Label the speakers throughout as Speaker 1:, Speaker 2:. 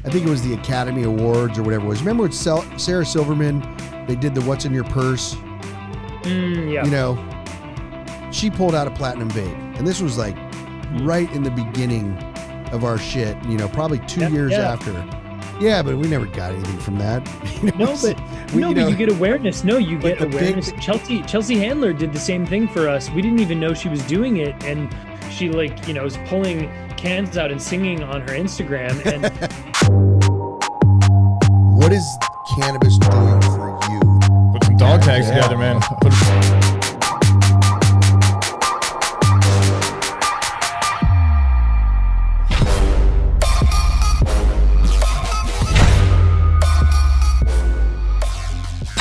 Speaker 1: I think it was the Academy Awards or whatever it was. Remember with Sarah Silverman, they did the What's in Your Purse?
Speaker 2: Yeah.
Speaker 1: You know, she pulled out a platinum vape. And this was like right in the beginning of our shit, you know, probably 2 years after. Yeah, but we never got anything from that. You know,
Speaker 2: but you get awareness. No, you get awareness. Chelsea Handler did the same thing for us. We didn't even know she was doing it. And she was pulling cans out and singing on her Instagram. And
Speaker 1: what is cannabis doing for you?
Speaker 3: Put some dog tags together, man.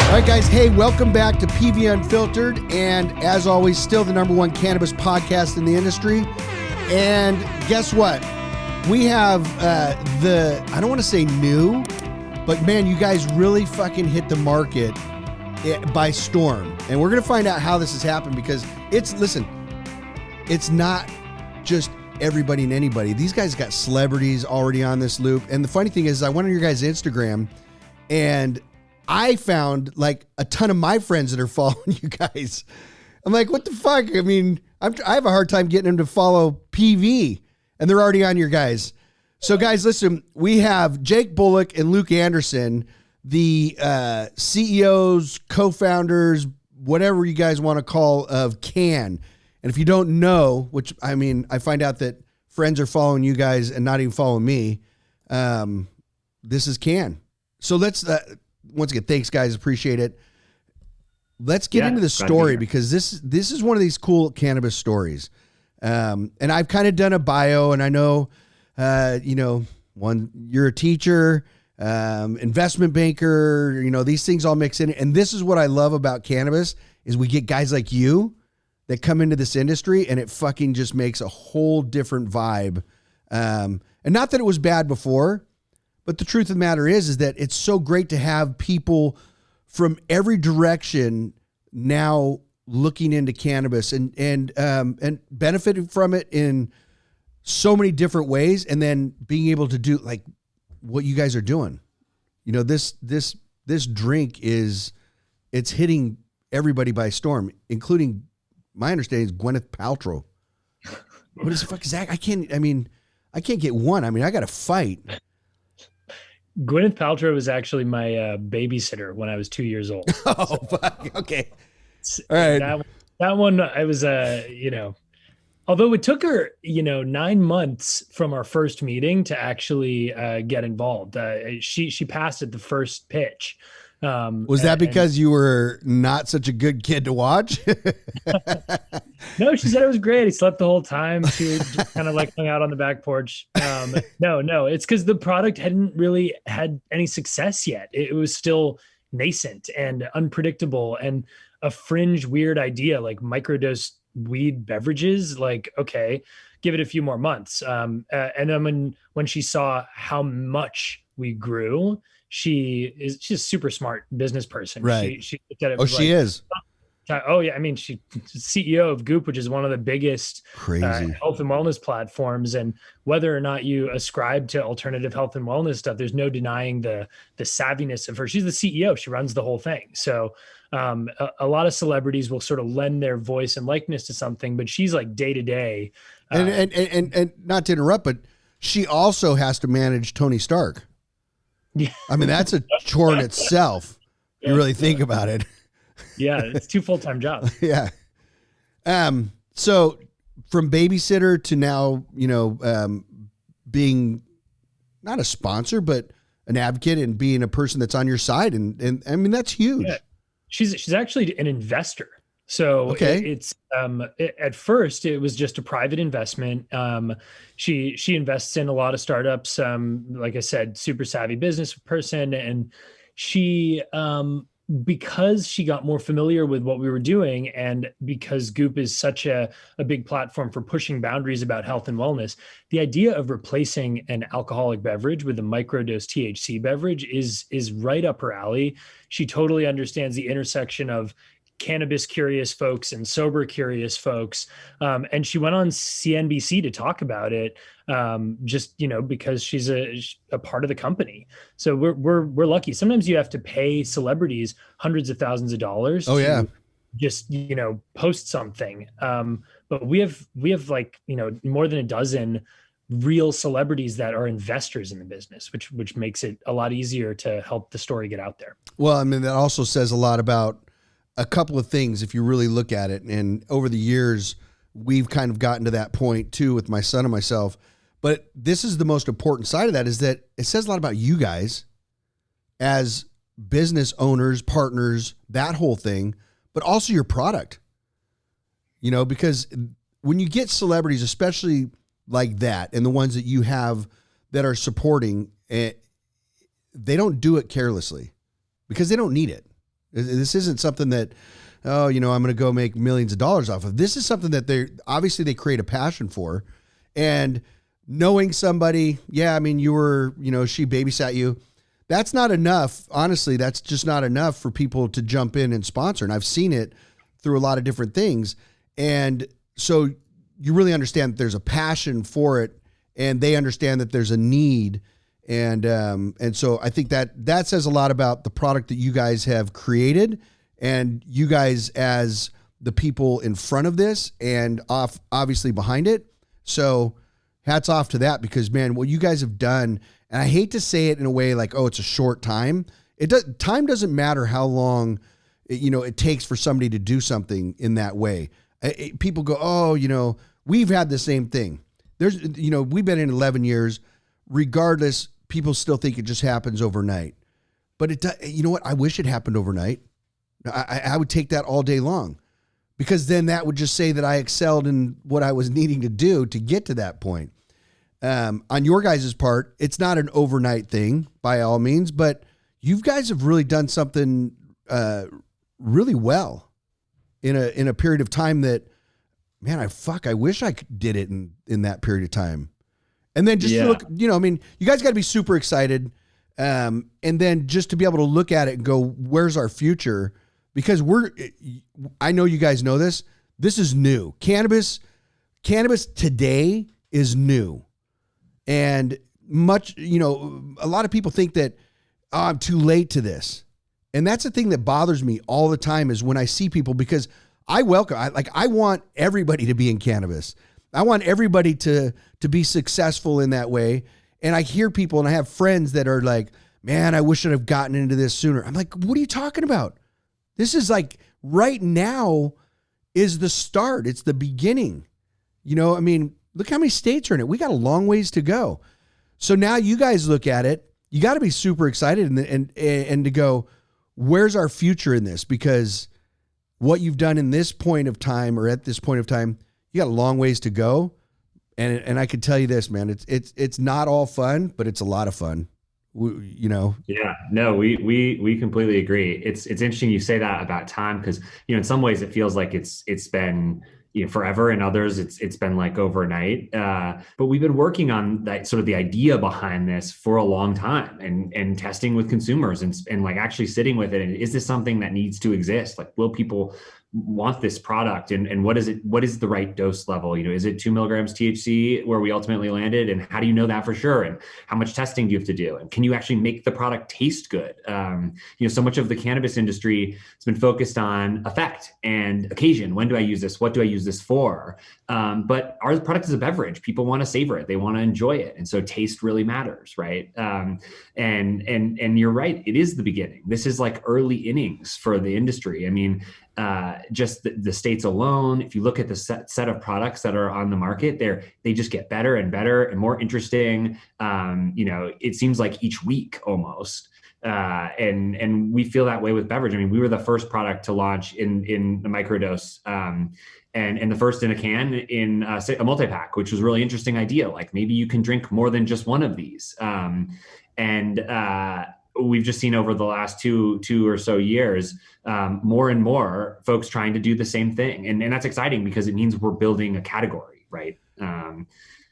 Speaker 1: All right, guys. Hey, welcome back to PV Unfiltered. And as always, still the #1 cannabis podcast in the industry. And guess what? We have I don't want to say new, but man, you guys really fucking hit the market by storm. And we're going to find out how this has happened because it's not just everybody and anybody. These guys got celebrities already on this loop. And the funny thing is I went on your guys' Instagram and I found like a ton of my friends that are following you guys. I'm like, what the fuck? I mean, I have a hard time getting them to follow PV and they're already on your guys. So guys, listen, we have Jake Bullock and Luke Anderson, the CEOs, co-founders, whatever you guys want to call of CANN. And if you don't know, which I mean, I find out that friends are following you guys and not even following me. This is CANN. So let's, once again, thanks guys. Appreciate it. Let's get into the story because this is one of these cool cannabis stories. And I've kind of done a bio and I know, you're a teacher, investment banker, these things all mix in. And this is what I love about cannabis is we get guys like you that come into this industry and it fucking just makes a whole different vibe. And not that it was bad before, but the truth of the matter is that it's so great to have people from every direction now looking into cannabis and benefiting from it in so many different ways, and then being able to do like what you guys are doing. This drink it's hitting everybody by storm, including my understanding is Gwyneth Paltrow. What the fuck is that? I can't get one. I mean, I got to fight.
Speaker 2: Gwyneth Paltrow was actually my babysitter when I was 2 years old.
Speaker 1: Oh, fuck. Okay. All right.
Speaker 2: That one, I was, although it took her, 9 months from our first meeting to actually get involved. She passed at the first pitch.
Speaker 1: Was that because you were not such a good kid to watch?
Speaker 2: No, she said it was great. He slept the whole time. She just kind of like hung out on the back porch. No, it's because the product hadn't really had any success yet. It was still nascent and unpredictable and a fringe weird idea like microdose weed beverages. Like, okay, give it a few more months. And then when she saw how much we grew, she's a super smart business person.
Speaker 1: Right.
Speaker 2: She looked at it.
Speaker 1: Oh, she is.
Speaker 2: Oh yeah. I mean, she's CEO of Goop, which is one of the biggest
Speaker 1: crazy
Speaker 2: health and wellness platforms. And whether or not you ascribe to alternative health and wellness stuff, there's no denying the savviness of her. She's the CEO. She runs the whole thing. So a lot of celebrities will sort of lend their voice and likeness to something, but she's like day to day.
Speaker 1: And not to interrupt, but she also has to manage Tony Stark.
Speaker 2: Yeah.
Speaker 1: I mean, that's a chore in itself. You really think about it.
Speaker 2: Yeah. It's 2 full-time jobs.
Speaker 1: Yeah. So from babysitter to now, being not a sponsor, but an advocate and being a person that's on your side. And I mean, that's huge.
Speaker 2: Yeah. She's actually an investor. So
Speaker 1: okay.
Speaker 2: It's at first it was just a private investment. She invests in a lot of startups. Like I said, super savvy business person, and she because she got more familiar with what we were doing, and because Goop is such a big platform for pushing boundaries about health and wellness, the idea of replacing an alcoholic beverage with a microdose THC beverage is right up her alley. She totally understands the intersection of cannabis curious folks and sober curious folks. And she went on CNBC to talk about it, just, because she's a part of the company. So we're lucky. Sometimes you have to pay celebrities hundreds of thousands of dollars to just, post something. But we have like, more than a dozen real celebrities that are investors in the business, which makes it a lot easier to help the story get out there.
Speaker 1: Well, I mean, that also says a lot about a couple of things if you really look at it. And over the years, we've kind of gotten to that point too with my son and myself. But this is the most important side of that, is that it says a lot about you guys as business owners, partners, that whole thing, but also your product. Because when you get celebrities, especially like that, and the ones that you have that are supporting it, they don't do it carelessly because they don't need it. This isn't something that, I'm going to go make millions of dollars off of. This is something that they create a passion for. And knowing somebody, she babysat you. That's not enough. Honestly, that's just not enough for people to jump in and sponsor. And I've seen it through a lot of different things. And so you really understand that there's a passion for it, and they understand that there's a need. And so I think that says a lot about the product that you guys have created, and you guys as the people in front of this and obviously behind it. So hats off to that, because man, what you guys have done, and I hate to say it in a way like, oh, it's a short time. Time doesn't matter how long, it takes for somebody to do something in that way. People go, oh, we've had the same thing. We've been in 11 years. Regardless, people still think it just happens overnight. But you know what? I wish it happened overnight. I would take that all day long, because then that would just say that I excelled in what I was needing to do to get to that point. On your guys' part, it's not an overnight thing by all means, but you guys have really done something really well in a period of time that, man, I wish I did it in that period of time. And then just to look, you guys got to be super excited. And then just to be able to look at it and go, where's our future? Because I know you guys know this. This is new. Cannabis today is new. And a lot of people think that, oh, I'm too late to this. And that's the thing that bothers me all the time, is when I see people, because I want everybody to be in cannabis. I want everybody to be successful in that way. And I hear people, and I have friends that are like, man, I wish I'd have gotten into this sooner. I'm like, what are you talking about? This is like right now is the start. It's the beginning. Look how many states are in it. We got a long ways to go. So now you guys look at it, you got to be super excited and to go, where's our future in this? Because what you've done in this point of time, or at this point of time, you got a long ways to go. And I can tell you this, man, it's not all fun, but it's a lot of fun.
Speaker 4: Yeah, no, we completely agree. It's interesting you say that about time, because in some ways it feels like it's been forever, and others it's been like overnight. But we've been working on that, sort of the idea behind this, for a long time, and testing with consumers and like actually sitting with it. And is this something that needs to exist? Like, will people want this product, and what is the right dose level? Is it 2 milligrams THC where we ultimately landed, and how do you know that for sure? And how much testing do you have to do? And can you actually make the product taste good? So much of the cannabis industry has been focused on effect and occasion. When do I use this? What do I use this for? But our product is a beverage. People want to savor it. They want to enjoy it. And so taste really matters, right? And you're right. It is the beginning. This is like early innings for the industry. I mean, just the states alone, if you look at the set of products that are on the market, they just get better and better and more interesting. It seems like each week almost. And we feel that way with beverage. I mean, we were the first product to launch in the microdose, and the first in a can in a multi-pack, which was a really interesting idea. Like, maybe you can drink more than just one of these. We've just seen over the last two or so years, more and more folks trying to do the same thing. And that's exciting, because it means we're building a category, right?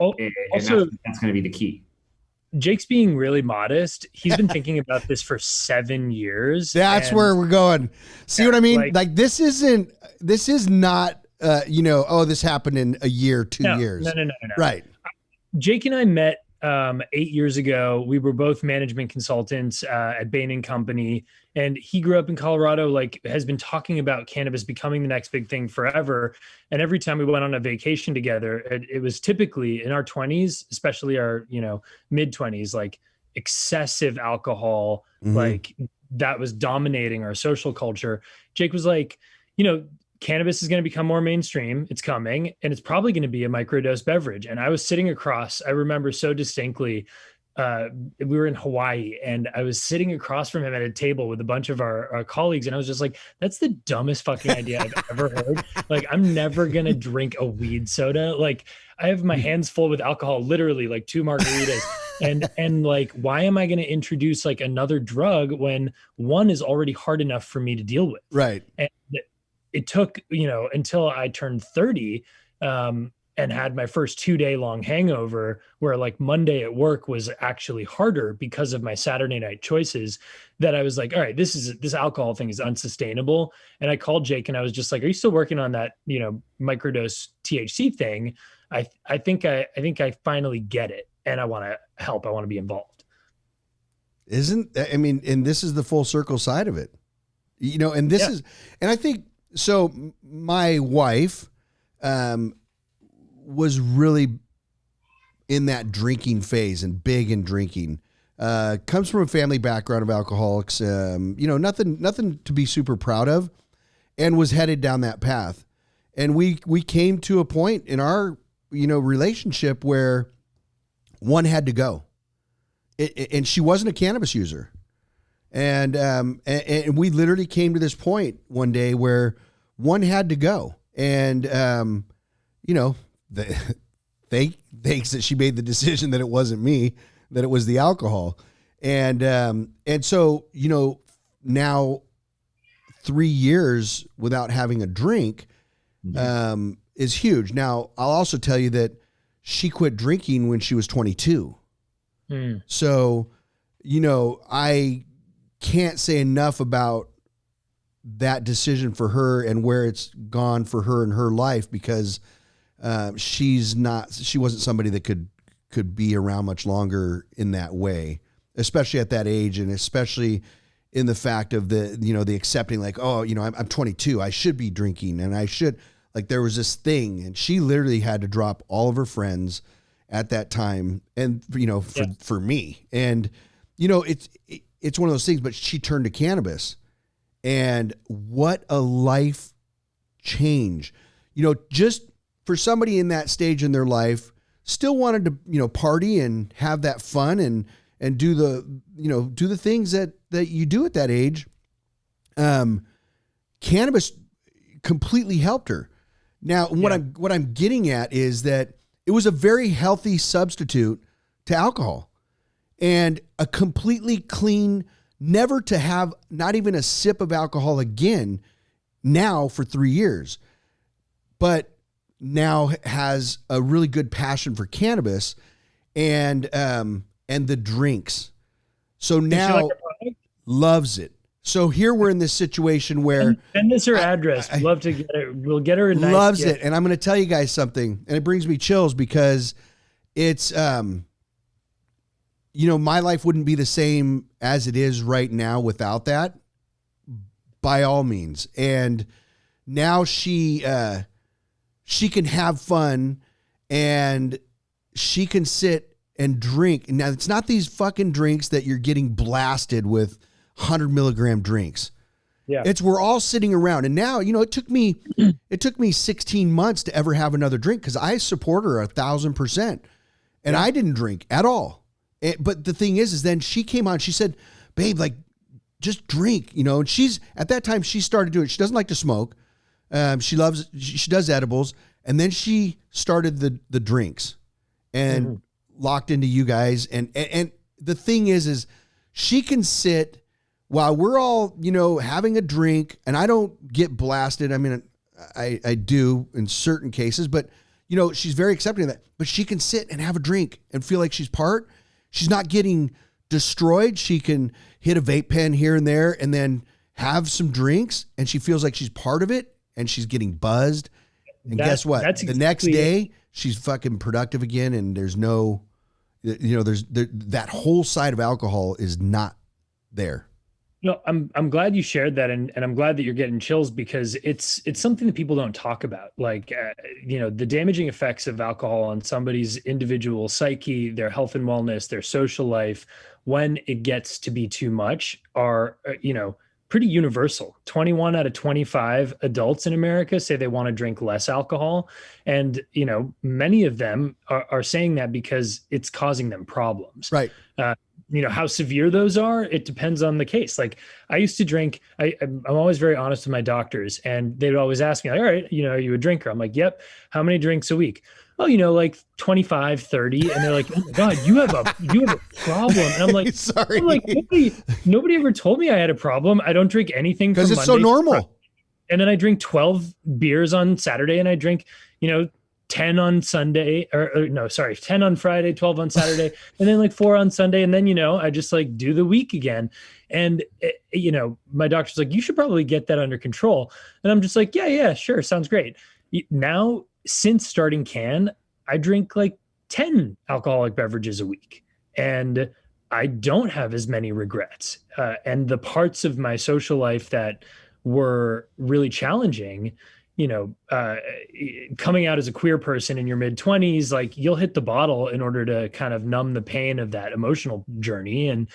Speaker 2: Also,
Speaker 4: that's going to be the key.
Speaker 2: Jake's being really modest. He's been thinking about this for 7 years.
Speaker 1: That's where we're going. See what I mean? Like this is not, this happened in a year, 2 years.
Speaker 2: No.
Speaker 1: Right.
Speaker 2: Jake and I met 8 years ago. We were both management consultants at Bain & Company, and he grew up in Colorado, like has been talking about cannabis becoming the next big thing forever. And every time we went on a vacation together, it was typically in our 20s, especially our, mid 20s, like excessive alcohol, like that was dominating our social culture. Jake was like, cannabis is going to become more mainstream. It's coming, and it's probably going to be a microdose beverage. And I was sitting across, I remember so distinctly, we were in Hawaii, and I was sitting across from him at a table with a bunch of our colleagues. And I was just like, that's the dumbest fucking idea I've ever heard. Like, I'm never going to drink a weed soda. Like, I have my hands full with alcohol, literally like 2 margaritas. And like, why am I going to introduce like another drug when one is already hard enough for me to deal with?
Speaker 1: Right.
Speaker 2: And it took, until I turned 30 and had my first 2-day long hangover where like Monday at work was actually harder because of my Saturday night choices, that I was like, all right, this alcohol thing is unsustainable. And I called Jake and I was just like, are you still working on that, microdose THC thing? I think I finally get it, and I want to help. I want to be involved.
Speaker 1: And this is the full circle side of it, and this is, and I think, so my wife was really in that drinking phase and big in drinking. Comes from a family background of alcoholics, nothing to be super proud of, and was headed down that path. And we came to a point in our, relationship where one had to go. And she wasn't a cannabis user. And we literally came to this point one day where one had to go. And, thanks that she made the decision that it wasn't me, that it was the alcohol. And so, now 3 years without having a drink, is huge. Now, I'll also tell you that she quit drinking when she was 22. So, I can't say enough about that decision for her and where it's gone for her in her life, because she wasn't somebody that could be around much longer in that way, especially at that age, and especially in the fact of the accepting, like, oh, I'm 22, I should be drinking, and I should, like, there was this thing, and she literally had to drop all of her friends at that time, and for me, and it's one of those things. But she turned to cannabis, and what a life change, just for somebody in that stage in their life, still wanted to, party and have that fun and do the things that you do at that age. Cannabis completely helped her. Now, what I'm getting at is that it was a very healthy substitute to alcohol, and a completely clean, never to have not even a sip of alcohol again now for 3 years, but now has a really good passion for cannabis and the drinks. So now loves it. So here we're in this situation where
Speaker 2: send us her address. We'd love to get it. We'll get her a nice
Speaker 1: loves
Speaker 2: gift.
Speaker 1: it. And I'm going to tell you guys something, and it brings me chills, because it's, my life wouldn't be the same as it is right now without that, by all means. And now she can have fun, and she can sit and drink. Now, it's not these fucking drinks that you're getting blasted with 100 milligram drinks.
Speaker 2: Yeah.
Speaker 1: It's, we're all sitting around. And now, it took me 16 months to ever have another drink, because I support her 1,000%. And I didn't drink at all. But the thing is then she came on, she said, babe, like, just drink, and she's, at that time, she started doing it. She doesn't like to smoke. She does edibles. And then she started the drinks and locked into you guys. And the thing is she can sit while we're all, having a drink, and I don't get blasted. I mean, I do in certain cases, but she's very accepting of that, but she can sit and have a drink and feel like she's part. she's not getting destroyed. She can hit a vape pen here and there and then have some drinks, and she feels like she's part of it, and she's getting buzzed. And guess what? The next day she's fucking productive again, and there's no, that whole side of alcohol is not there.
Speaker 2: No, I'm glad you shared that, and I'm glad that you're getting chills, because it's something that people don't talk about. Like, the damaging effects of alcohol on somebody's individual psyche, their health and wellness, their social life, when it gets to be too much, are pretty universal. 21 out of 25 adults in America say they want to drink less alcohol, and many of them are saying that because it's causing them problems.
Speaker 1: Right.
Speaker 2: How severe those are, it depends on the case. Like, I used to drink, I'm always very honest with my doctors, and they would always ask me, like, all right, are you a drinker? I'm like, yep. How many drinks a week? Oh, like 25, 30. And they're like, oh my God, you have a problem. And I'm like,
Speaker 1: sorry.
Speaker 2: I'm like, nobody ever told me I had a problem. I don't drink anything
Speaker 1: because it's so normal.
Speaker 2: And then I drink 12 beers on Saturday, and I drink, 10 on Sunday, 10 on Friday, 12 on Saturday, and then like 4 on Sunday. And then, I just like do the week again. And, my doctor's like, you should probably get that under control. And I'm just like, yeah, sure. Sounds great. Now, since starting CANN, I drink like 10 alcoholic beverages a week, and I don't have as many regrets. And the parts of my social life that were really challenging, coming out as a queer person in your mid-20s, like, you'll hit the bottle in order to kind of numb the pain of that emotional journey. And,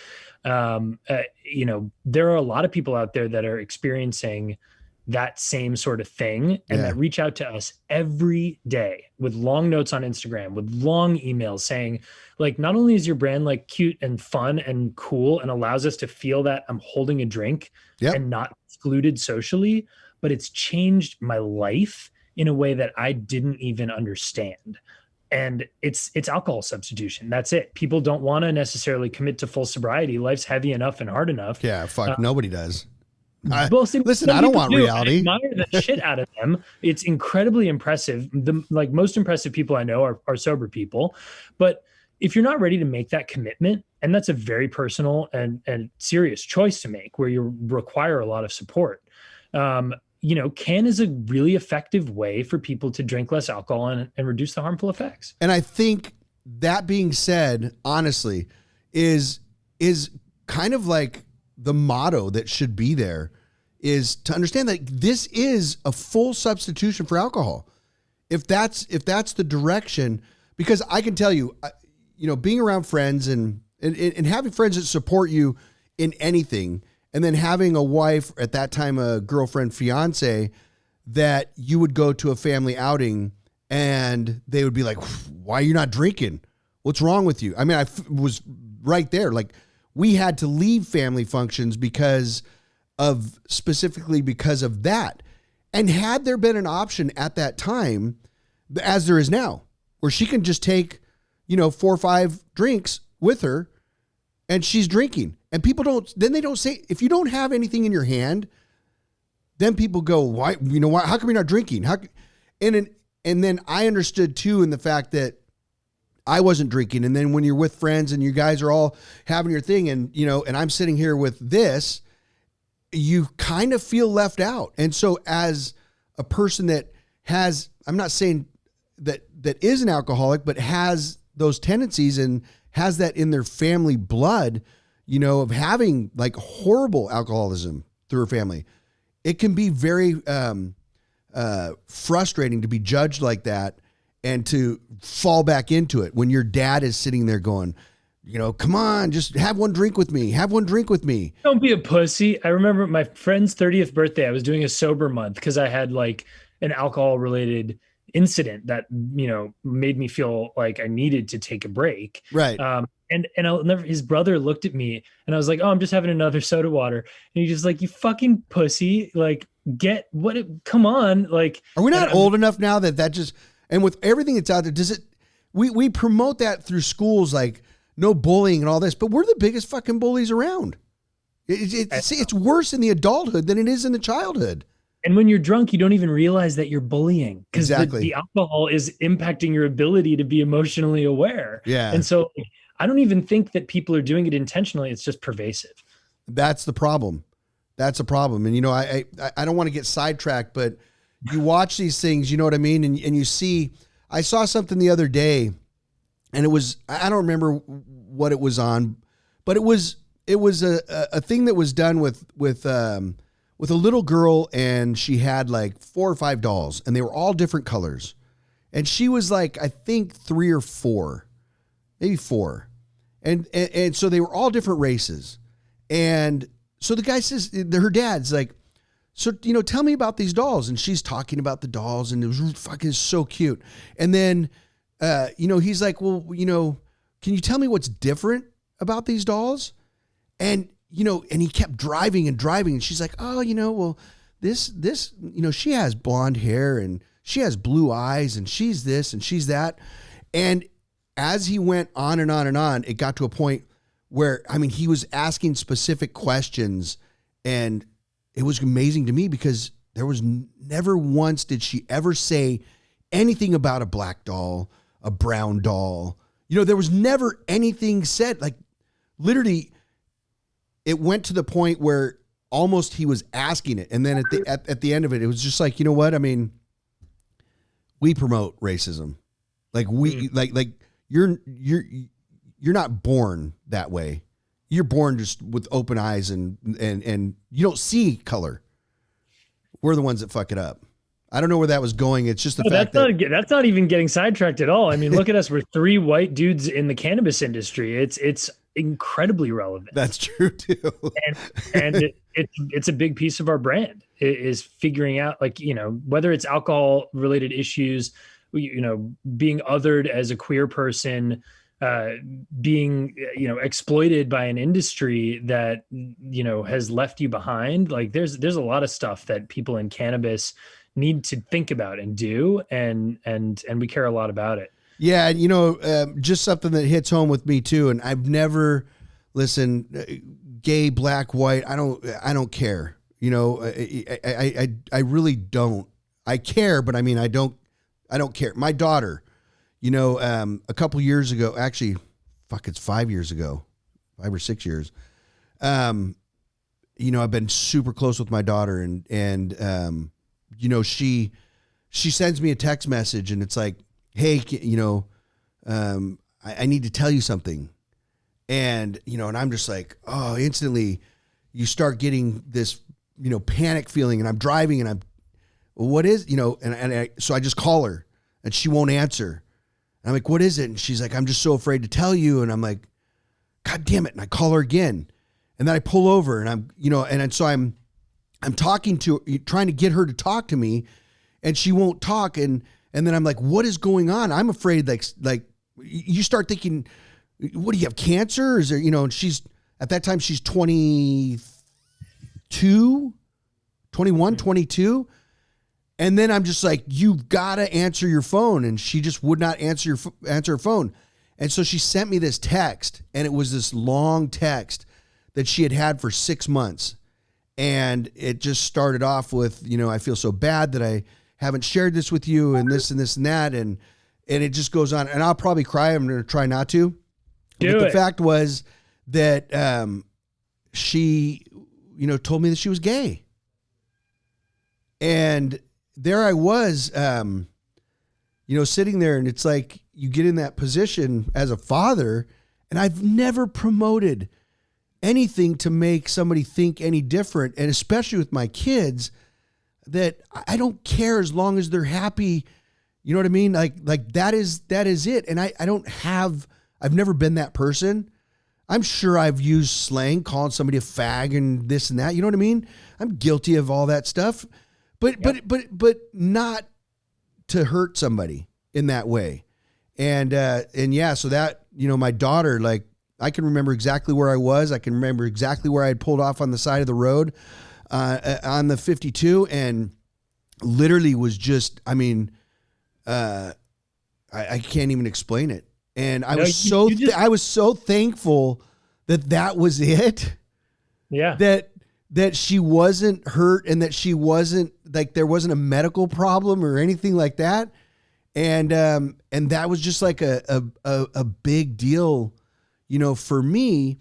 Speaker 2: there are a lot of people out there that are experiencing that same sort of thing, and that reach out to us every day with long notes on Instagram, with long emails saying, like, not only is your brand like cute and fun and cool and allows us to feel that I'm holding a drink and not excluded socially, but it's changed my life in a way that I didn't even understand. And it's alcohol substitution. That's it. People don't want to necessarily commit to full sobriety. Life's heavy enough and hard enough.
Speaker 1: Yeah, fuck, nobody does.
Speaker 2: Listen,
Speaker 1: I don't want reality.
Speaker 2: I admire the shit out of them. It's incredibly impressive. The most impressive people I know are sober people. But if you're not ready to make that commitment, and that's a very personal and serious choice to make, where you require a lot of support, CANN is a really effective way for people to drink less alcohol and reduce the harmful effects.
Speaker 1: And I think that being said, honestly, is kind of like the motto that should be there, is to understand that this is a full substitution for alcohol. If that's the direction, because I can tell you, being around friends and having friends that support you in anything, and then having a wife, at that time, a girlfriend, fiance, that you would go to a family outing and they would be like, why are you not drinking? What's wrong with you? I mean, I was right there. Like, we had to leave family functions specifically because of that. And had there been an option at that time, as there is now, where she can just take, 4 or 5 drinks with her and she's drinking, and people they don't say, if you don't have anything in your hand, then people go, why, why, how come you're not drinking? And then I understood too, in the fact that I wasn't drinking. And then when you're with friends and you guys are all having your thing, and, and I'm sitting here with this, you kind of feel left out. And so as a person that has, I'm not saying that is an alcoholic, but has those tendencies and has that in their family blood, of having like horrible alcoholism through her family, it can be very frustrating to be judged like that and to fall back into it when your dad is sitting there going, come on, just have one drink with me. Have one drink with me.
Speaker 2: Don't be a pussy. I remember my friend's 30th birthday. I was doing a sober month because I had like an alcohol related incident that, made me feel like I needed to take a break.
Speaker 1: Right.
Speaker 2: And I'll never, his brother looked at me and I was like, oh, I'm just having another soda water. And he's just like, you fucking pussy. Like, come on. Like,
Speaker 1: are we not old enough now that just, and with everything that's out there, we promote that through schools, like no bullying and all this, but we're the biggest fucking bullies around. It's worse in the adulthood than it is in the childhood.
Speaker 2: And when you're drunk, you don't even realize that you're bullying, because
Speaker 1: exactly.
Speaker 2: the alcohol is impacting your ability to be emotionally aware.
Speaker 1: Yeah.
Speaker 2: And so I don't even think that people are doing it intentionally. It's just pervasive.
Speaker 1: That's the problem. That's a problem. And, I don't want to get sidetracked, but you watch these things, you know what I mean? And you see, I saw something the other day, and it was, I don't remember what it was on, but it was a thing that was done with a little girl, and she had like 4 or 5 dolls, and they were all different colors. And she was like, I think 3 or 4, maybe 4. And so they were all different races. And so the guy says, her dad's like, so, tell me about these dolls. And she's talking about the dolls, and it was fucking so cute. And then, he's like, well, can you tell me what's different about these dolls? And, and he kept driving and driving. And she's like, oh, well, this, she has blonde hair, and she has blue eyes, and she's this and she's that. And as he went on and on and on, it got to a point where, he was asking specific questions, and it was amazing to me because there was never once did she ever say anything about a black doll, a brown doll. There was never anything said. Like, literally, it went to the point where almost he was asking it. And then at the end of it, it was just like, you know what? We promote racism. Like you're not born that way. You're born just with open eyes and you don't see color. We're the ones that fuck it up. I don't know where that was going. It's just the fact
Speaker 2: that's not even getting sidetracked at all. Look at us. We're 3 white dudes in the cannabis industry. It's incredibly relevant.
Speaker 1: That's true too.
Speaker 2: and it's a big piece of our brand is figuring out, whether it's alcohol related issues, being othered as a queer person, being, exploited by an industry that, has left you behind. Like there's a lot of stuff that people in cannabis need to think about and do. And we care a lot about it.
Speaker 1: Yeah. Just something that hits home with me too. And I've never gay, black, white. I don't care. I really don't. I care, but I don't care. My daughter, a couple years ago, actually, it's 5 years ago, 5 or 6 years. I've been super close with my daughter, and she sends me a text message, and it's like, hey, I need to tell you something. And, and I'm just like, oh, instantly you start getting this, panic feeling, and I'm driving, and what is, so I just call her, and she won't answer. And I'm like, what is it? And she's like, I'm just so afraid to tell you. And I'm like, God damn it. And I call her again. And then I pull over, and I'm talking to her, trying to get her to talk to me, and she won't talk. And then I'm like, what is going on? I'm afraid, like you start thinking, what, do you have cancer? Is there, and she's, at that time, she's 21, 22. And then I'm just like, you've got to answer your phone. And she just would not answer her phone. And so she sent me this text, and it was this long text that she had for 6 months. And it just started off with, I feel so bad that I haven't shared this with you, and this and this and that. And it just goes on, and I'll probably cry. I'm going to try not to. The fact was that she, told me that she was gay. And there I was, sitting there, and it's like you get in that position as a father, and I've never promoted anything to make somebody think any different. And especially with my kids, that I don't care as long as they're happy. You know what I mean? Like that is it. And I've never been that person. I'm sure I've used slang, calling somebody a fag and this and that. You know what I mean? I'm guilty of all that stuff, but not to hurt somebody in that way. And yeah, so that, my daughter, like, I can remember exactly where I was. I can remember exactly where I had pulled off on the side of the road, on the 52, and literally was just, I can't even explain it. And I was I was so thankful that was it.
Speaker 2: Yeah.
Speaker 1: That she wasn't hurt, and that she wasn't, like, there wasn't a medical problem or anything like that. And that was just like a big deal for me,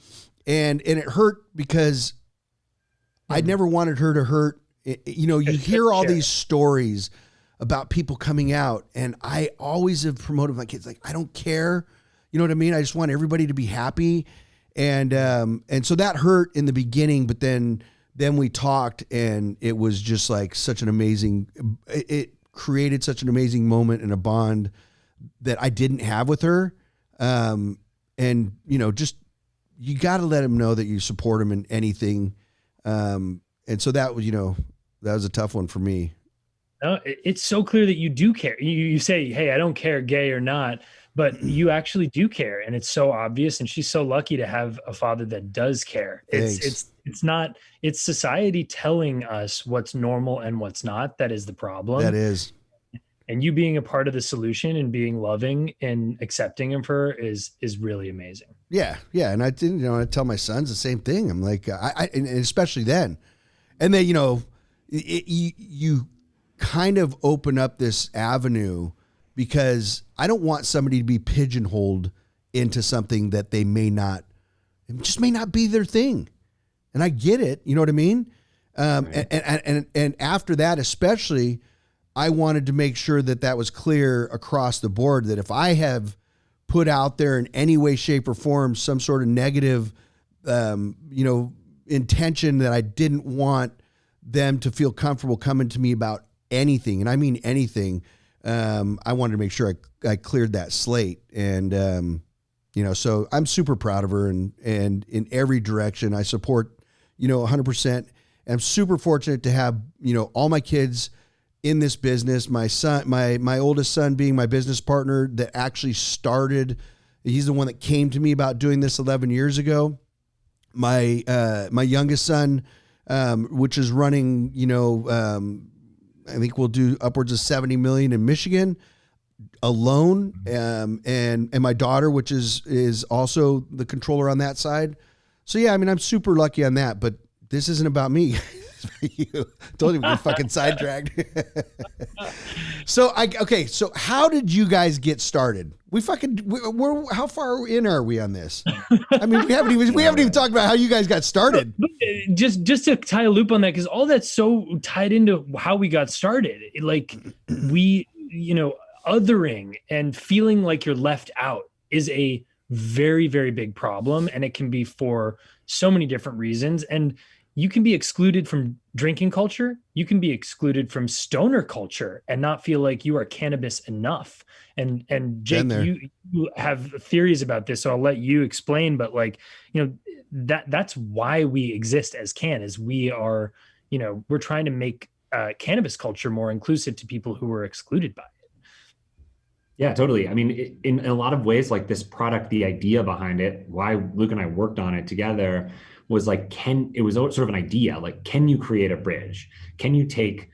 Speaker 1: and it hurt because I never wanted her to hurt. You hear all these stories about people coming out, and I always have promoted my kids. Like, I don't care. You know what I mean? I just want everybody to be happy. And so that hurt in the beginning, but then we talked, and it was just like such an amazing, it created such an amazing moment and a bond that I didn't have with her. And just, you got to let him know that you support him in anything. And so that was, that was a tough one for me.
Speaker 2: No, it's so clear that you do care. You say, hey, I don't care, gay or not, but you actually do care. And it's so obvious. And she's so lucky to have a father that does care. It's society telling us what's normal and what's not. That is the problem.
Speaker 1: That is.
Speaker 2: And you being a part of the solution and being loving and accepting of her is really amazing.
Speaker 1: Yeah. Yeah. And I didn't, I tell my sons the same thing. I'm like, and especially then, and then, you kind of open up this avenue, because I don't want somebody to be pigeonholed into something that they may not be their thing. And I get it. You know what I mean? Right. And after that, especially, I wanted to make sure that was clear across the board, that if I have put out there in any way, shape, or form some sort of negative, intention, that I didn't want them to feel comfortable coming to me about anything, and I mean anything. I wanted to make sure I cleared that slate, and so I'm super proud of her, and in every direction I support, 100%. I'm super fortunate to have, all my kids in this business. My son, my oldest son being my business partner that actually started. He's the one that came to me about doing this 11 years ago. My youngest son, which is running, I think we'll do upwards of 70 million in Michigan alone. And my daughter, which is also the controller on that side. So yeah, I mean, I'm super lucky on that, but this isn't about me. You don't even get fucking sidetracked. So how did you guys get started? We're how far in are we on this? I mean, we haven't even talked about how you guys got started.
Speaker 2: Just to tie a loop on that, because all that's so tied into how we got started. Like, we, othering and feeling like you're left out is a very, very big problem, and it can be for so many different reasons. And you can be excluded from drinking culture. You can be excluded from stoner culture and not feel like you are cannabis enough. And Jake, you have theories about this, so I'll let you explain. But that's why we exist as CANN, is we are, we're trying to make cannabis culture more inclusive to people who were excluded by it.
Speaker 4: Yeah, totally. I mean, in a lot of ways, like this product, the idea behind it, why Luke and I worked on it together, was like, it was sort of an idea, like, can you create a bridge? Can you take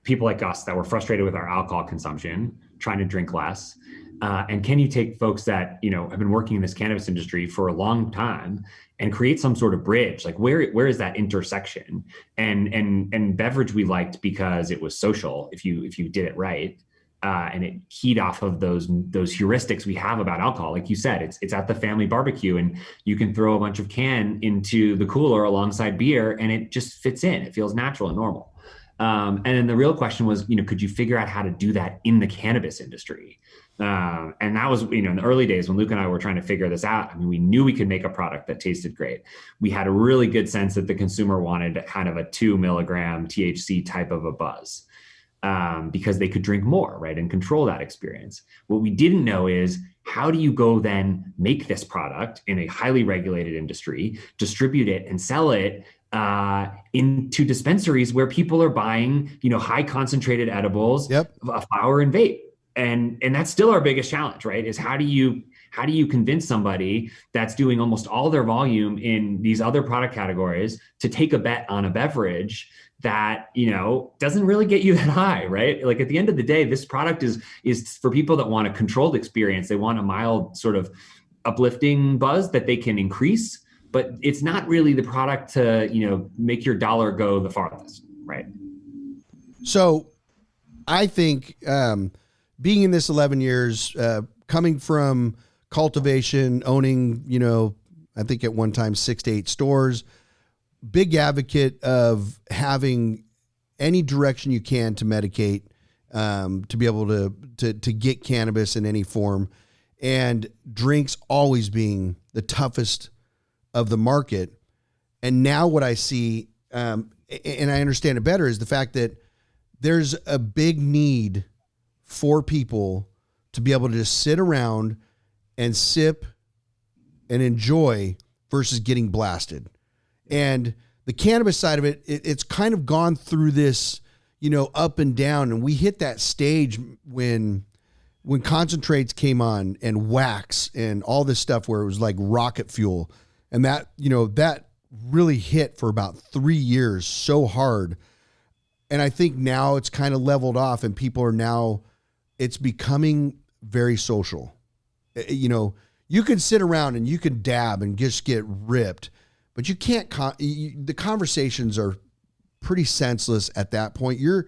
Speaker 4: people like us that were frustrated with our alcohol consumption, trying to drink less, and can you take folks that, have been working in this cannabis industry for a long time and create some sort of bridge? Like, where is that intersection? And beverage we liked because it was social, if you did it right. And it keyed off of those heuristics we have about alcohol. Like you said, it's at the family barbecue, and you can throw a bunch of CANN into the cooler alongside beer, and it just fits in. It feels natural and normal. And then the real question was, could you figure out how to do that in the cannabis industry? And that was, in the early days when Luke and I were trying to figure this out. I mean, we knew we could make a product that tasted great. We had a really good sense that the consumer wanted kind of a 2 milligram THC type of a buzz. Because they could drink more, right, and control that experience. What we didn't know is, how do you go then make this product in a highly regulated industry, distribute it and sell it into dispensaries where people are buying, high concentrated edibles, a flower and vape. And that's still our biggest challenge, right? Is how do you convince somebody that's doing almost all their volume in these other product categories to take a bet on a beverage that, doesn't really get you that high, right? Like, at the end of the day, this product is for people that want a controlled experience. They want a mild sort of uplifting buzz that they can increase, but it's not really the product to, make your dollar go the farthest, right?
Speaker 1: So I think being in this 11 years, coming from cultivation, owning, I think at one time 6 to 8 stores. Big advocate of having any direction you can to medicate, to be able to get cannabis in any form, and drinks always being the toughest of the market. And now what I see, and I understand it better, is the fact that there's a big need for people to be able to just sit around and sip and enjoy versus getting blasted. And the cannabis side of it, it's kind of gone through this, up and down. And we hit that stage when concentrates came on and wax and all this stuff where it was like rocket fuel. And that, that really hit for about 3 years so hard. And I think now it's kind of leveled off and people are now, it's becoming very social. You can sit around and you can dab and just get ripped, but you can't, the conversations are pretty senseless at that point. You're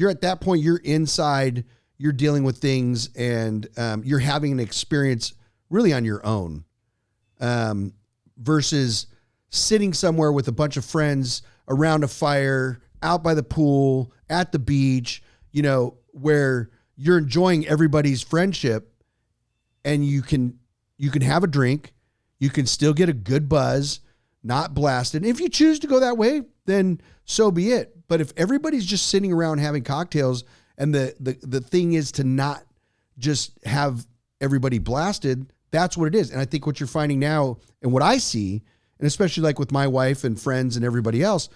Speaker 1: at that point, you're inside, you're dealing with things, and you're having an experience really on your own, versus sitting somewhere with a bunch of friends around a fire, out by the pool, at the beach, where you're enjoying everybody's friendship, and you can have a drink, you can still get a good buzz, not blasted. If you choose to go that way, then so be it. But if everybody's just sitting around having cocktails, and the thing is to not just have everybody blasted, that's what it is. And I think what you're finding now, and what I see, and especially like with my wife and friends and everybody else,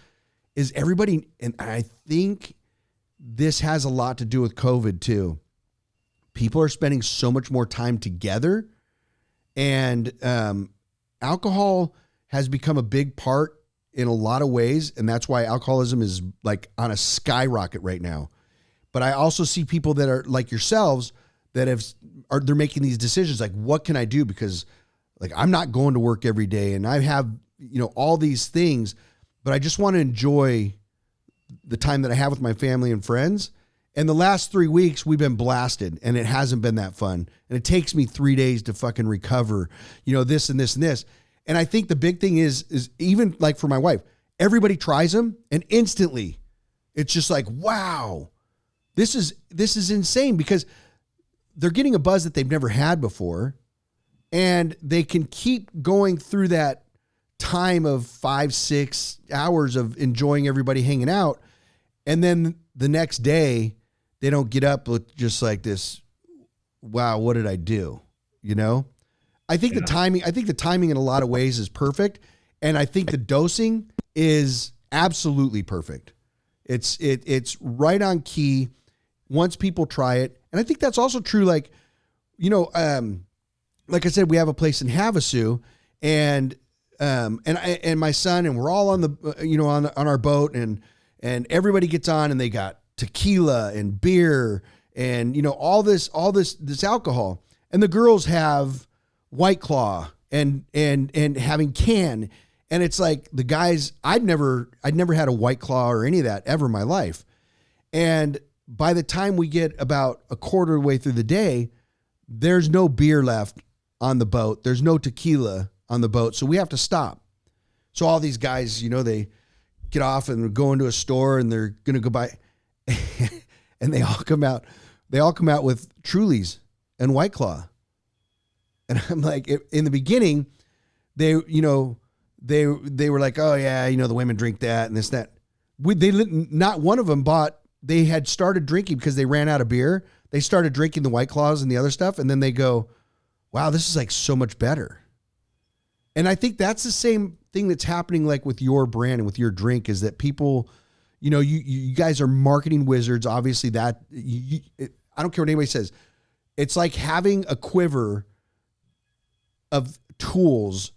Speaker 1: is everybody, and I think this has a lot to do with COVID too. People are spending so much more time together, and alcohol has become a big part in a lot of ways. And that's why alcoholism is like on a skyrocket right now. But I also see people that are like yourselves that they're making these decisions. Like, what can I do? Because like, I'm not going to work every day and I have, all these things, but I just want to enjoy the time that I have with my family and friends. And the last 3 weeks we've been blasted and it hasn't been that fun. And it takes me 3 days to fucking recover, this and this and this. And I think the big thing is even like for my wife, everybody tries them and instantly it's just like, wow, this is insane, because they're getting a buzz that they've never had before, and they can keep going through that time of 5-6 hours of enjoying everybody hanging out. And then the next day they don't get up with just like this, wow, what did I do? I think the timing in a lot of ways is perfect. And I think the dosing is absolutely perfect. It's right on key once people try it. And I think that's also true. Like, like I said, we have a place in Havasu, and my son, and we're all on the, on our boat, and everybody gets on, and they got tequila and beer and, all this alcohol, and the girls have White Claw and having CANN. And it's like the guys, I'd never had a White Claw or any of that ever in my life. And by the time we get about a quarter of the way through the day, there's no beer left on the boat. There's no tequila on the boat. So we have to stop. So all these guys, they get off and go into a store and they're going to go buy and they all come out with Trulies and White Claw. And I'm like, in the beginning, they were like, oh yeah, the women drink that and this, that. Not one of them they had started drinking because they ran out of beer. They started drinking the White Claws and the other stuff. And then they go, wow, this is like so much better. And I think that's the same thing that's happening like with your brand and with your drink, is that people, you guys are marketing wizards. Obviously that I don't care what anybody says. It's like having a quiver of tools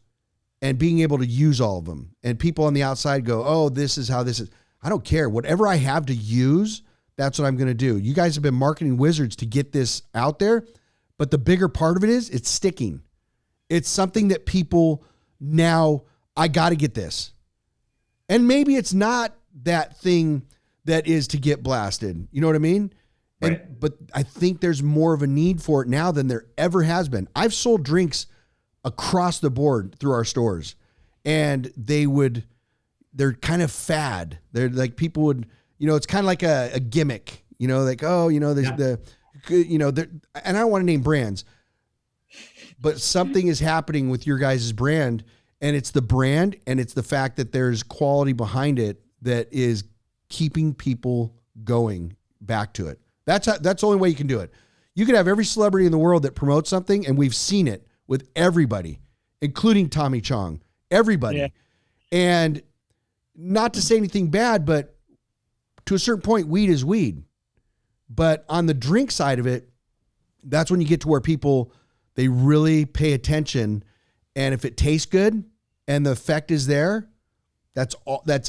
Speaker 1: and being able to use all of them. And people on the outside go, oh, this is how this is. I don't care. Whatever I have to use, that's what I'm going to do. You guys have been marketing wizards to get this out there. But the bigger part of it is it's sticking. It's something that people now, I got to get this. And maybe it's not that thing that is to get blasted. You know what I mean? But I think there's more of a need for it now than there ever has been. I've sold drinks across the board through our stores, and they're kind of fad. They're like, people would, it's kind of like a gimmick, like, oh, there's and I don't want to name brands, but something is happening with your guys' brand, and it's the brand, and it's the fact that there's quality behind it that is keeping people going back to it. That's the only way you can do it. You could have every celebrity in the world that promotes something, and we've seen it with everybody, including Tommy Chong, everybody. Yeah. And not to say anything bad, but to a certain point, weed is weed. But on the drink side of it, that's when you get to where people, they really pay attention. And if it tastes good and the effect is there, that's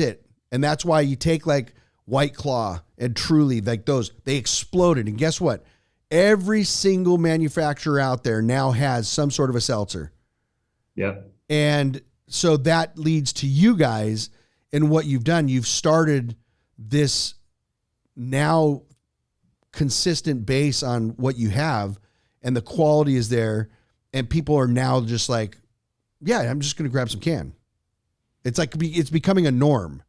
Speaker 1: it. And that's why you take like White Claw and Truly, like those, they exploded. And guess what? Every single manufacturer out there now has some sort of a seltzer.
Speaker 4: Yep.
Speaker 1: And so that leads to you guys and what you've done. You've started this now consistent base on what you have, and the quality is there, and people are now just like, yeah, I'm just going to grab some CANN. It's like, it's becoming a norm.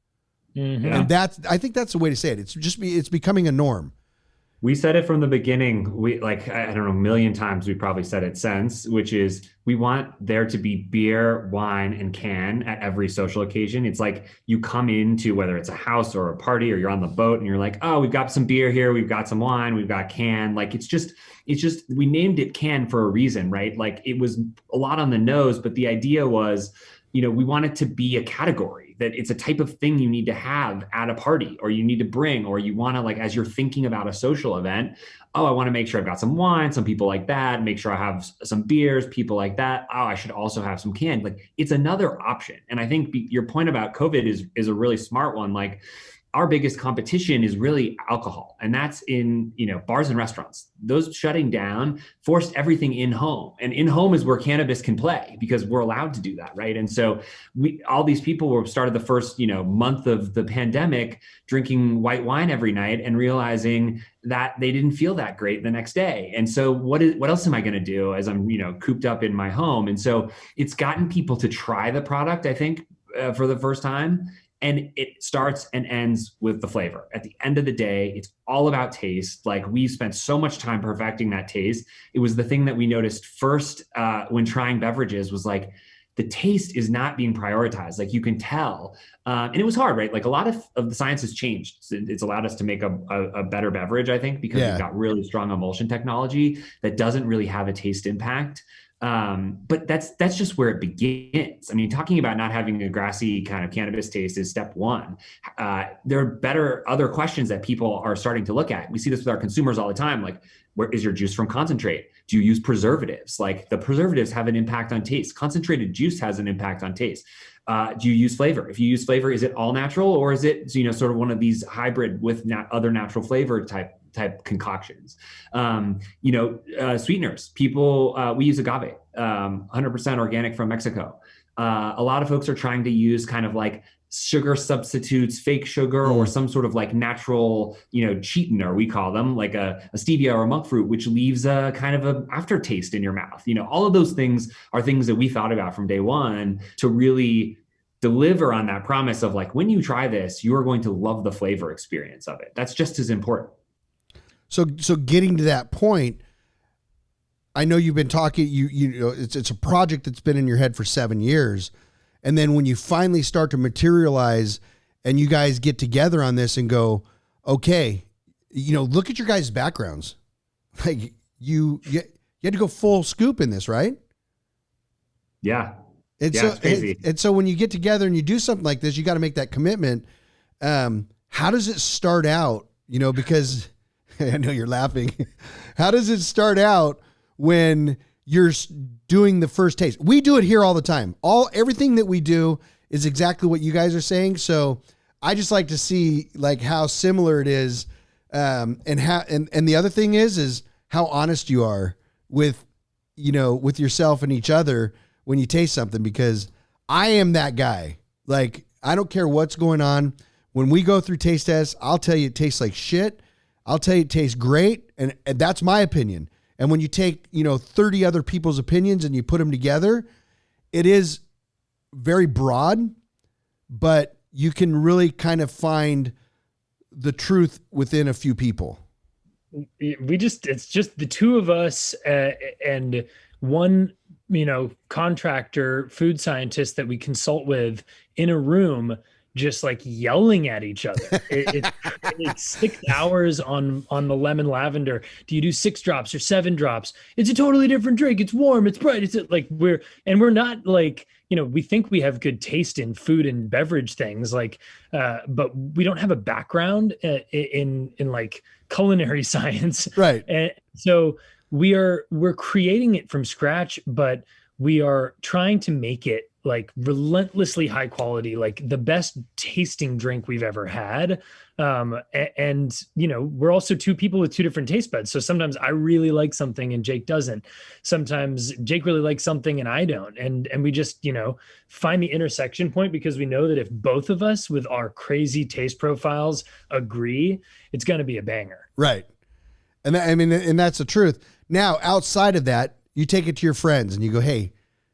Speaker 1: Mm-hmm. And I think that's the way to say it. It's becoming a norm.
Speaker 4: We said it from the beginning. We I don't know, a million times we probably said it since, which is we want there to be beer, wine, and CANN at every social occasion. It's like you come into, whether it's a house or a party or you're on the boat and you're like, oh, we've got some beer here, we've got some wine, we've got CANN. Like it's just we named it CANN for a reason, right? Like it was a lot on the nose, but the idea was, we want it to be a category, that it's a type of thing you need to have at a party, or you need to bring, or you want to, like, as you're thinking about a social event, oh, I want to make sure I've got some wine, some people like that, make sure I have some beers, people like that. Oh, I should also have some CANN. Like it's another option. And I think your point about COVID is a really smart one. Like our biggest competition is really alcohol, and that's in, bars and restaurants. Those shutting down forced everything in home, and in home is where cannabis can play because we're allowed to do that, right? And so all these people were started the first, month of the pandemic drinking white wine every night and realizing that they didn't feel that great the next day. And so what else am I going to do as I'm, cooped up in my home? And so it's gotten people to try the product, I think, for the first time. And it starts and ends with the flavor. At the end of the day, it's all about taste. Like we spent so much time perfecting that taste. It was the thing that we noticed first when trying beverages was like, the taste is not being prioritized. Like you can tell. And it was hard, right? Like a lot of the science has changed. It's allowed us to make a better beverage, I think, because we've got really strong emulsion technology that doesn't really have a taste impact. But that's just where it begins. I mean, talking about not having a grassy kind of cannabis taste is step one. There are better other questions that people are starting to look at. We see this with our consumers all the time. Like, where is your juice from concentrate? Do you use preservatives? Like the preservatives have an impact on taste. Concentrated juice has an impact on taste. Do you use flavor? If you use flavor, is it all natural, or is it, sort of one of these hybrid with other natural flavor type concoctions? Sweeteners. People, we use agave, 100% organic from Mexico. A lot of folks are trying to use kind of like sugar substitutes, fake sugar, or some sort of like natural, cheatener, we call them, like a stevia or a monk fruit, which leaves a kind of an aftertaste in your mouth. All of those things are things that we thought about from day one to really deliver on that promise of like, when you try this, you are going to love the flavor experience of it. That's just as important.
Speaker 1: So getting to that point, I know you've been talking, it's a project that's been in your head for 7 years. And then when you finally start to materialize and you guys get together on this and go, okay, look at your guys' backgrounds. Like you had to go full scoop in this, right?
Speaker 4: Yeah.
Speaker 1: It's crazy. And so when you get together and you do something like this, you got to make that commitment. How does it start out? Because I know you're laughing. How does it start out when you're doing the first taste? We do it here all the time. Everything that we do is exactly what you guys are saying. So I just like to see like how similar it is. And the other thing is how honest you are with yourself and each other when you taste something, because I am that guy. Like, I don't care what's going on. When we go through taste tests, I'll tell you it tastes like shit. I'll tell you it tastes great. And that's my opinion. And when you take, 30 other people's opinions and you put them together, it is very broad, but you can really kind of find the truth within a few people.
Speaker 2: It's just the two of us and one, contractor, food scientist that we consult with in a room, just like yelling at each other. It's 6 hours on the lemon lavender. Do you do 6 drops or 7 drops? It's a totally different drink. It's warm. It's bright. It's like we're not like, we think we have good taste in food and beverage things, like, but we don't have a background in like culinary science.
Speaker 1: Right.
Speaker 2: And so we're creating it from scratch, but we are trying to make it like relentlessly high quality, like the best tasting drink we've ever had. And we're also two people with two different taste buds. So sometimes I really like something and Jake doesn't. Sometimes Jake really likes something and I don't. And we just, find the intersection point, because we know that if both of us with our crazy taste profiles agree, it's going to be a banger.
Speaker 1: Right. And and that's the truth. Now, outside of that, you take it to your friends and you go, hey,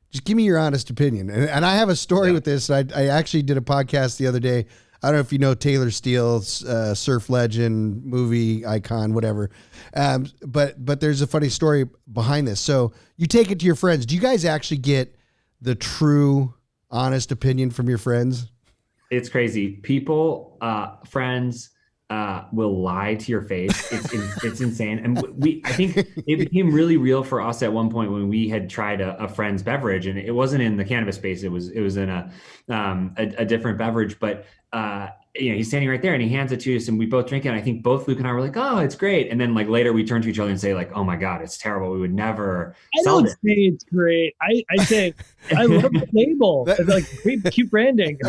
Speaker 1: just give me your honest opinion. And I have a story with this. I actually did a podcast the other day. I don't know if you know Taylor Steele, surf legend, movie icon, whatever. But there's a funny story behind this. So you take it to your friends. Do you guys actually get the true, honest opinion from your friends?
Speaker 4: It's crazy. People, friends, will lie to your face. It's insane. And I think it became really real for us at one point when we had tried a friend's beverage, and it wasn't in the cannabis space. It was in a different beverage, but he's standing right there and he hands it to us and we both drink it. And I think both Luke and I were like, oh, it's great. And then like later we turn to each other and say like, oh my God, it's terrible. We would never sell it.
Speaker 2: I don't say it's great. I say, I love the label. It's like great, cute branding.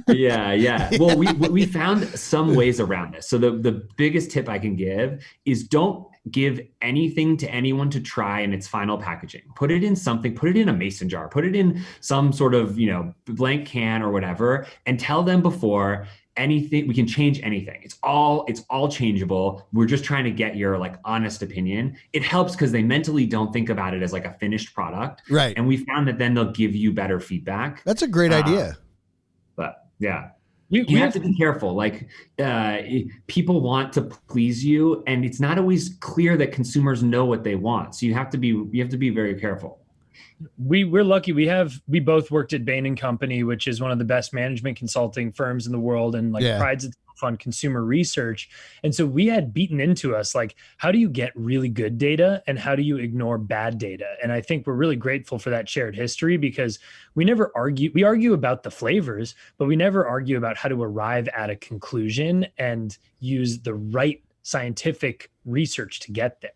Speaker 4: Yeah. Well, we found some ways around this. So the biggest tip I can give is don't give anything to anyone to try in its final packaging. Put it in something, put it in a mason jar, put it in some sort of, blank can or whatever, and tell them before anything, we can change anything. It's all changeable. We're just trying to get your like honest opinion. It helps because they mentally don't think about it as like a finished product.
Speaker 1: Right.
Speaker 4: And we found that then they'll give you better feedback.
Speaker 1: That's a great idea.
Speaker 4: But yeah. You have to be careful. Like people want to please you, and it's not always clear that consumers know what they want. So you have to be very careful.
Speaker 2: We're lucky. We both worked at Bain & Company, which is one of the best management consulting firms in the world, and prides itself on consumer research. And so we had beaten into us, like, how do you get really good data and how do you ignore bad data? And I think we're really grateful for that shared history, because we never argue. We argue about the flavors, but we never argue about how to arrive at a conclusion and use the right scientific research to get there.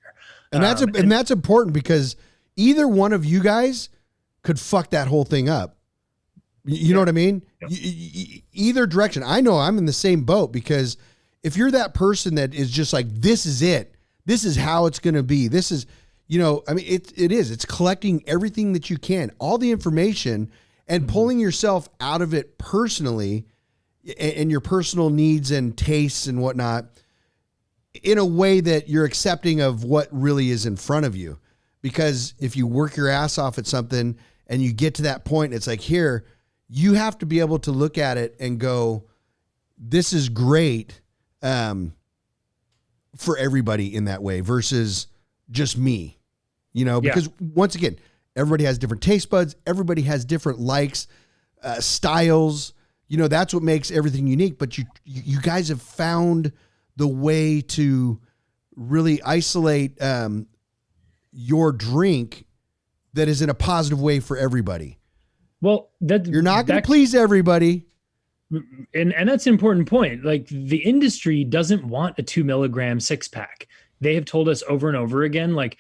Speaker 1: And that's important, because either one of you guys could fuck that whole thing up. You know what I mean? Yeah. Either direction. I know I'm in the same boat, because if you're that person that is just like, this is it, this is how it's going to be. This is, it's collecting everything that you can, all the information, and pulling yourself out of it personally and your personal needs and tastes and whatnot in a way that you're accepting of what really is in front of you. Because if you work your ass off at something and you get to that point, it's like, here, you have to be able to look at it and go, this is great for everybody in that way versus just me, because once again, everybody has different taste buds. Everybody has different likes, styles, that's what makes everything unique. But you guys have found the way to really isolate your drink that is in a positive way for everybody.
Speaker 2: Well,
Speaker 1: you're not going to please everybody.
Speaker 2: And that's an important point. Like, the industry doesn't want a 2 milligram 6-pack. They have told us over and over again, like,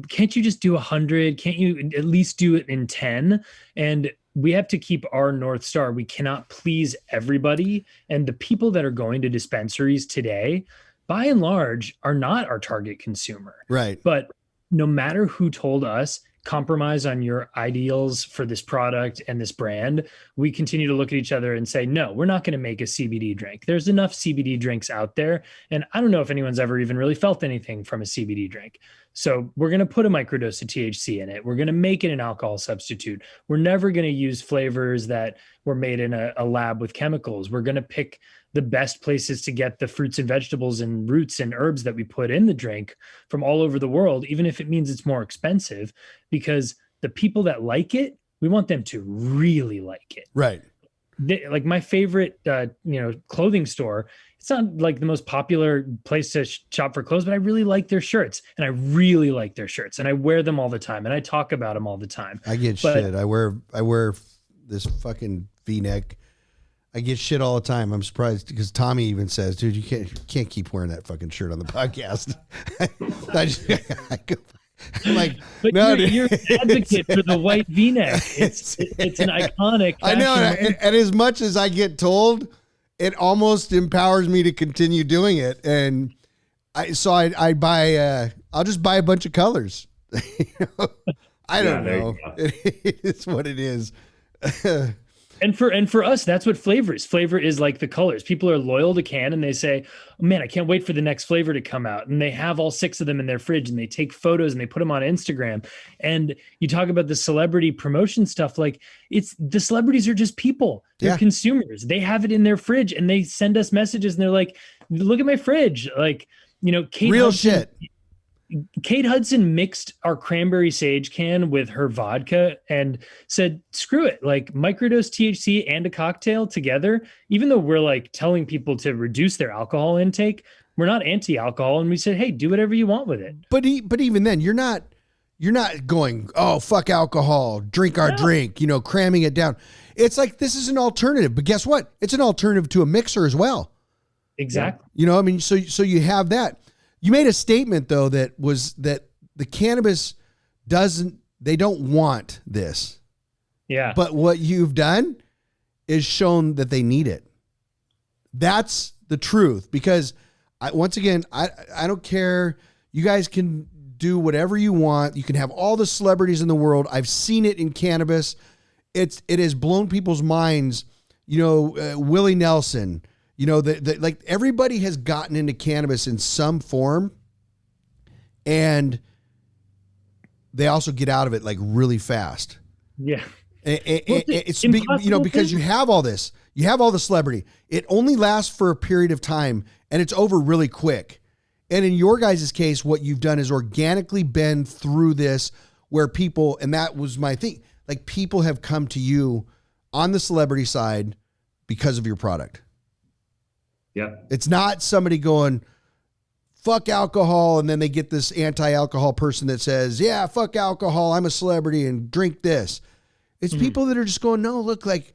Speaker 2: can't you just do 100? Can't you at least do it in 10? And we have to keep our North Star. We cannot please everybody. And the people that are going to dispensaries today, by and large, are not our target consumer.
Speaker 1: Right.
Speaker 2: But no matter who told us compromise on your ideals for this product and this brand, we continue to look at each other and say, no, we're not going to make a CBD drink. There's enough CBD drinks out there. And I don't know if anyone's ever even really felt anything from a CBD drink. So we're going to put a microdose of THC in it. We're going to make it an alcohol substitute. We're never going to use flavors that were made in a lab with chemicals. We're going to pick the best places to get the fruits and vegetables and roots and herbs that we put in the drink from all over the world, even if it means it's more expensive, because the people that like it, we want them to really like it.
Speaker 1: Right.
Speaker 2: Like my favorite, clothing store, it's not like the most popular place to shop for clothes, but I really like their shirts, and I really like their shirts, and I wear them all the time, and I talk about them all the time.
Speaker 1: I get shit. I wear this fucking V-neck. I get shit all the time. I'm surprised because Tommy even says, dude, you can't keep wearing that fucking shirt on the podcast. I'm like,
Speaker 2: but
Speaker 1: no,
Speaker 2: you're an advocate for the white V-neck. It's an iconic.
Speaker 1: I know. And as much as I get told, it almost empowers me to continue doing it. And I buy, I'll just buy a bunch of colors. I don't know. It's what it is.
Speaker 2: And for us, that's what flavor is. Flavor is like the colors. People are loyal to CANN, and they say, oh, man, I can't wait for the next flavor to come out. And they have all 6 of them in their fridge, and they take photos and they put them on Instagram. And you talk about the celebrity promotion stuff. Like, the celebrities are just people. They're consumers. They have it in their fridge, and they send us messages, and they're like, look at my fridge. Like, Kate Hudson mixed our cranberry sage can with her vodka and said, screw it, like microdose THC and a cocktail together. Even though we're like telling people to reduce their alcohol intake, we're not anti-alcohol. And we said, hey, do whatever you want with it.
Speaker 1: But even then you're not going, oh, fuck alcohol, drink our drink, cramming it down. It's like, this is an alternative, but guess what? It's an alternative to a mixer as well.
Speaker 2: Exactly.
Speaker 1: So you have that. You made a statement though that the cannabis they don't want this.
Speaker 2: Yeah.
Speaker 1: But what you've done is shown that they need it. That's the truth, because I don't care. You guys can do whatever you want. You can have all the celebrities in the world. I've seen it in cannabis. It has blown people's minds. Willie Nelson, like everybody has gotten into cannabis in some form, and they also get out of it like really fast.
Speaker 2: Yeah.
Speaker 1: It's because you have all this, you have all the celebrity. It only lasts for a period of time, and it's over really quick. And in your guys' case, what you've done is organically been through this, where people, and that was my thing, like people have come to you on the celebrity side because of your product.
Speaker 4: Yep.
Speaker 1: It's not somebody going, fuck alcohol, and then they get this anti-alcohol person that says, yeah, fuck alcohol, I'm a celebrity and drink this. It's people that are just going, no, look, like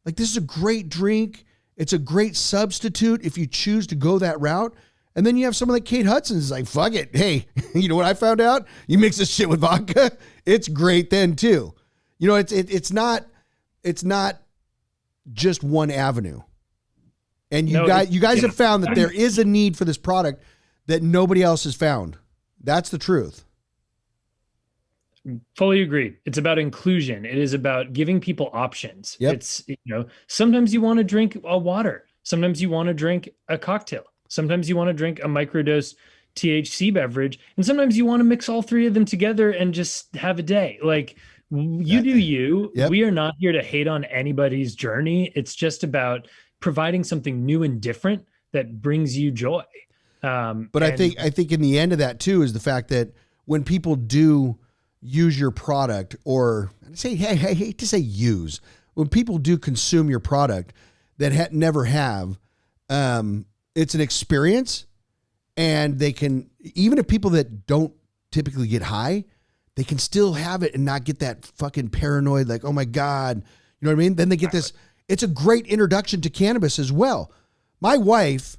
Speaker 1: this is a great drink. It's a great substitute if you choose to go that route. And then you have someone like Kate Hudson is like, fuck it. Hey, you know what I found out? You mix this shit with vodka, it's great then too. It's not just one avenue. And you guys have found that there is a need for this product that nobody else has found. That's the truth.
Speaker 2: Fully agree. It's about inclusion. It is about giving people options.
Speaker 1: Yep.
Speaker 2: It's, sometimes you want to drink a water. Sometimes you want to drink a cocktail. Sometimes you want to drink a microdose THC beverage. And sometimes you want to mix all 3 of them together and just have a day. Like, you do you.
Speaker 1: Yep.
Speaker 2: We are not here to hate on anybody's journey. It's just about providing something new and different that brings you joy.
Speaker 1: But I think in the end of that too is the fact that when people do use your product, or I hate to say use, when people do consume your product that never have, it's an experience, and they can, even if people that don't typically get high, they can still have it and not get that fucking paranoid, like, oh my God, you know what I mean? Then they get this. It's a great introduction to cannabis as well. My wife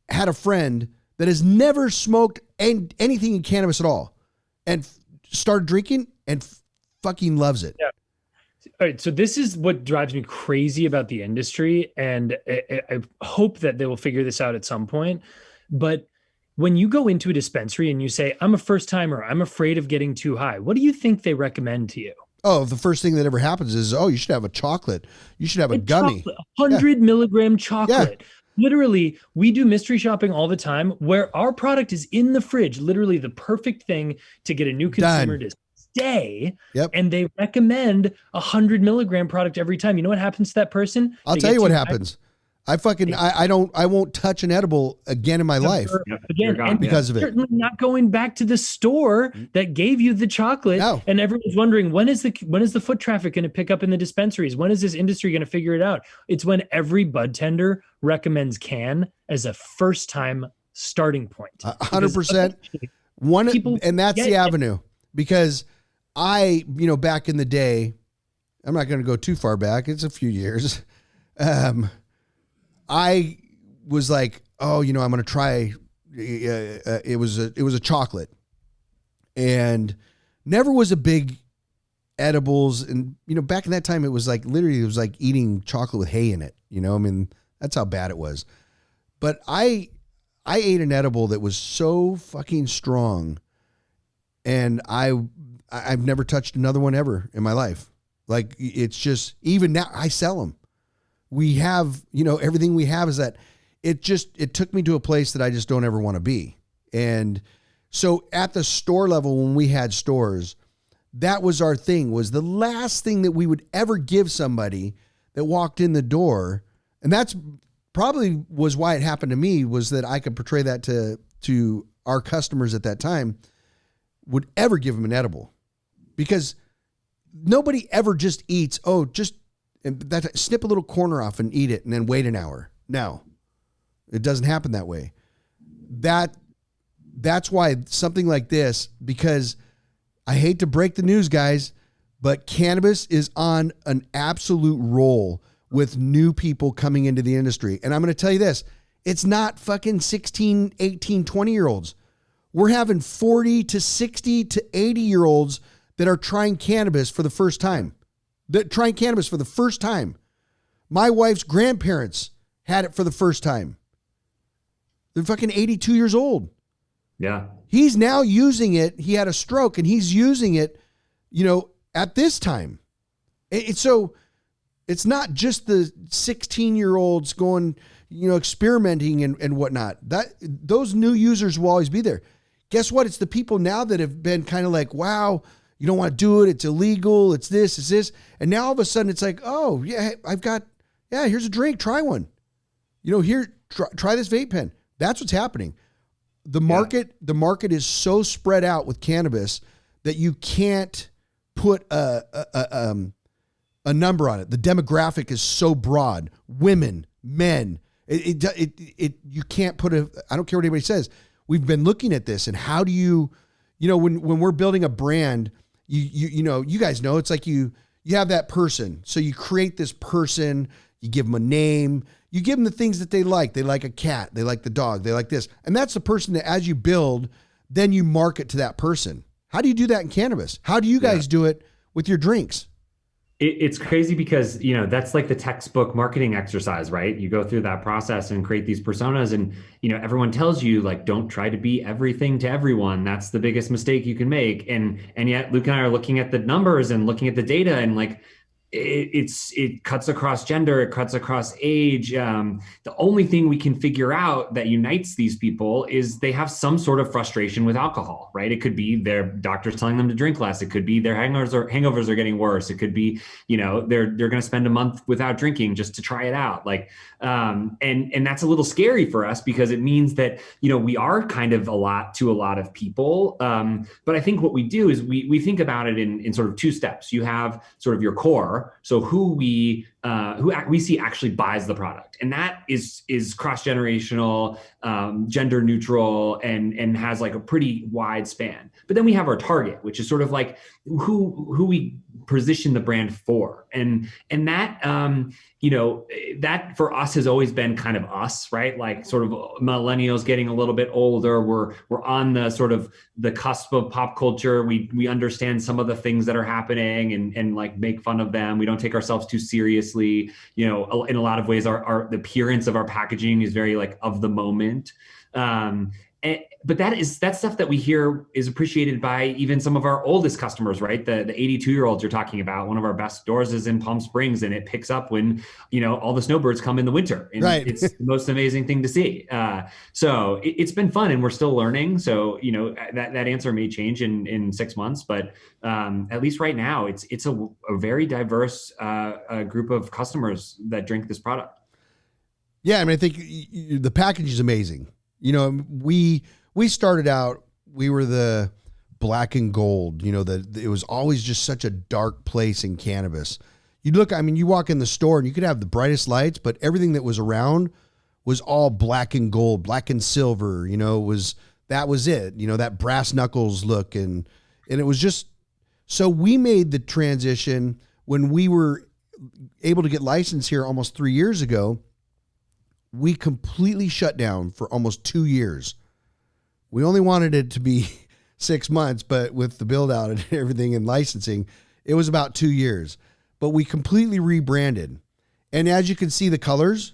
Speaker 1: had a friend that has never smoked anything in cannabis at all, and started drinking and fucking loves it.
Speaker 2: Yeah. All right. So this is what drives me crazy about the industry. And I hope that they will figure this out at some point. But when you go into a dispensary and you say, I'm a first timer, I'm afraid of getting too high, what do you think they recommend to you?
Speaker 1: Oh, the first thing that ever happens is, oh, you should have a chocolate. You should have a gummy.
Speaker 2: 100 milligram chocolate. Literally, we do mystery shopping all the time where our product is in the fridge, literally the perfect thing to get a new consumer to stay. And they recommend 100 milligram product every time. You know what happens to that person?
Speaker 1: I'll tell you what happens. I won't touch an edible again in my life
Speaker 2: again, and because of it. Certainly not going back to the store that gave you the chocolate. No. And everyone's wondering, when is the foot traffic going to pick up in the dispensaries? When is this industry going to figure it out? It's when every bud tender recommends CANN as a first time starting point.
Speaker 1: 100%. And that's the avenue. Because back in the day, I'm not going to go too far back. It's a few years. I was like, oh, I'm going to try. It was a chocolate, and never was a big edibles. And back in that time, it was like eating chocolate with hay in it. That's how bad it was. But I ate an edible that was so fucking strong, and I've never touched another one ever in my life. Like, it's just, even now I sell them. We have, everything we have is that it took me to a place that I just don't ever want to be. And so at the store level, when we had stores, that was our thing, was the last thing that we would ever give somebody that walked in the door. And that's probably was why it happened to me, was that I could portray that to our customers at that time, would ever give them an edible, because nobody ever just eats, snip a little corner off and eat it and then wait an hour. No, it doesn't happen that way. That's why something like this, because I hate to break the news, guys, but cannabis is on an absolute roll with new people coming into the industry. And I'm going to tell you this, it's not fucking 16, 18, 20-year-olds. We're having 40 to 60 to 80-year-olds that are trying cannabis for the first time. My wife's grandparents had it for the first time. They're fucking 82 years old.
Speaker 4: Yeah.
Speaker 1: He's now using it. He had a stroke and he's using it, at this time. So it's not just the 16-year-olds going, experimenting and whatnot. Those new users will always be there. Guess what? It's the people now that have been kind of like, wow, you don't want to do it. It's illegal. It's this. And now all of a sudden it's like, oh yeah, here's a drink. Try one. Here, try this vape pen. That's what's happening. The market is so spread out with cannabis that you can't put a number on it. The demographic is so broad. Women, men. You can't put I don't care what anybody says. We've been looking at this, and how do you when we're building a brand, you guys know, it's like you have that person. So you create this person, you give them a name, you give them the things that they like. They like a cat, they like the dog, they like this. And that's the person that, as you build, then you market to that person. How do you do that in cannabis? How do you guys do it with your drinks?
Speaker 4: It's crazy because, that's like the textbook marketing exercise, right? You go through that process and create these personas, and, everyone tells you, like, don't try to be everything to everyone. That's the biggest mistake you can make. And yet Luke and I are looking at the numbers and looking at the data, and like, it cuts across gender, it cuts across age. The only thing we can figure out that unites these people is they have some sort of frustration with alcohol, right? It could be their doctor's telling them to drink less. It could be their hangovers are getting worse. It could be, they're going to spend a month without drinking just to try it out. Like, and that's a little scary for us, because it means that, we are kind of a lot to a lot of people. But I think what we do is we think about it in sort of two steps. You have sort of your core. So who we see actually buys the product, and that is cross-generational, gender neutral, and has like a pretty wide span. But then we have our target, which is sort of like who we position the brand for, and that that for us has always been kind of us, right? Like sort of millennials getting a little bit older. We're on the sort of the cusp of pop culture. We understand some of the things that are happening and like make fun of them. We don't take ourselves too seriously. In a lot of ways, the appearance of our packaging is very like of the moment. but that's stuff that we hear is appreciated by even some of our oldest customers, right? The 82-year-olds you're talking about. One of our best stores is in Palm Springs, and it picks up when, all the snowbirds come in the winter. And
Speaker 1: right.
Speaker 4: It's the most amazing thing to see. So it's been fun, and we're still learning. So, that answer may change in 6 months, but at least right now, it's a very diverse group of customers that drink this product.
Speaker 1: Yeah, I mean, I think the package is amazing. We started out, we were the black and gold, it was always just such a dark place in cannabis. You walk in the store and you could have the brightest lights, but everything that was around was all black and gold, black and silver, that was it, that brass knuckles look. And it was just, so we made the transition when we were able to get licensed here almost 3 years ago. We completely shut down for almost 2 years. We only wanted it to be 6 months, but with the build out and everything and licensing, it was about 2 years. But we completely rebranded. And as you can see, the colors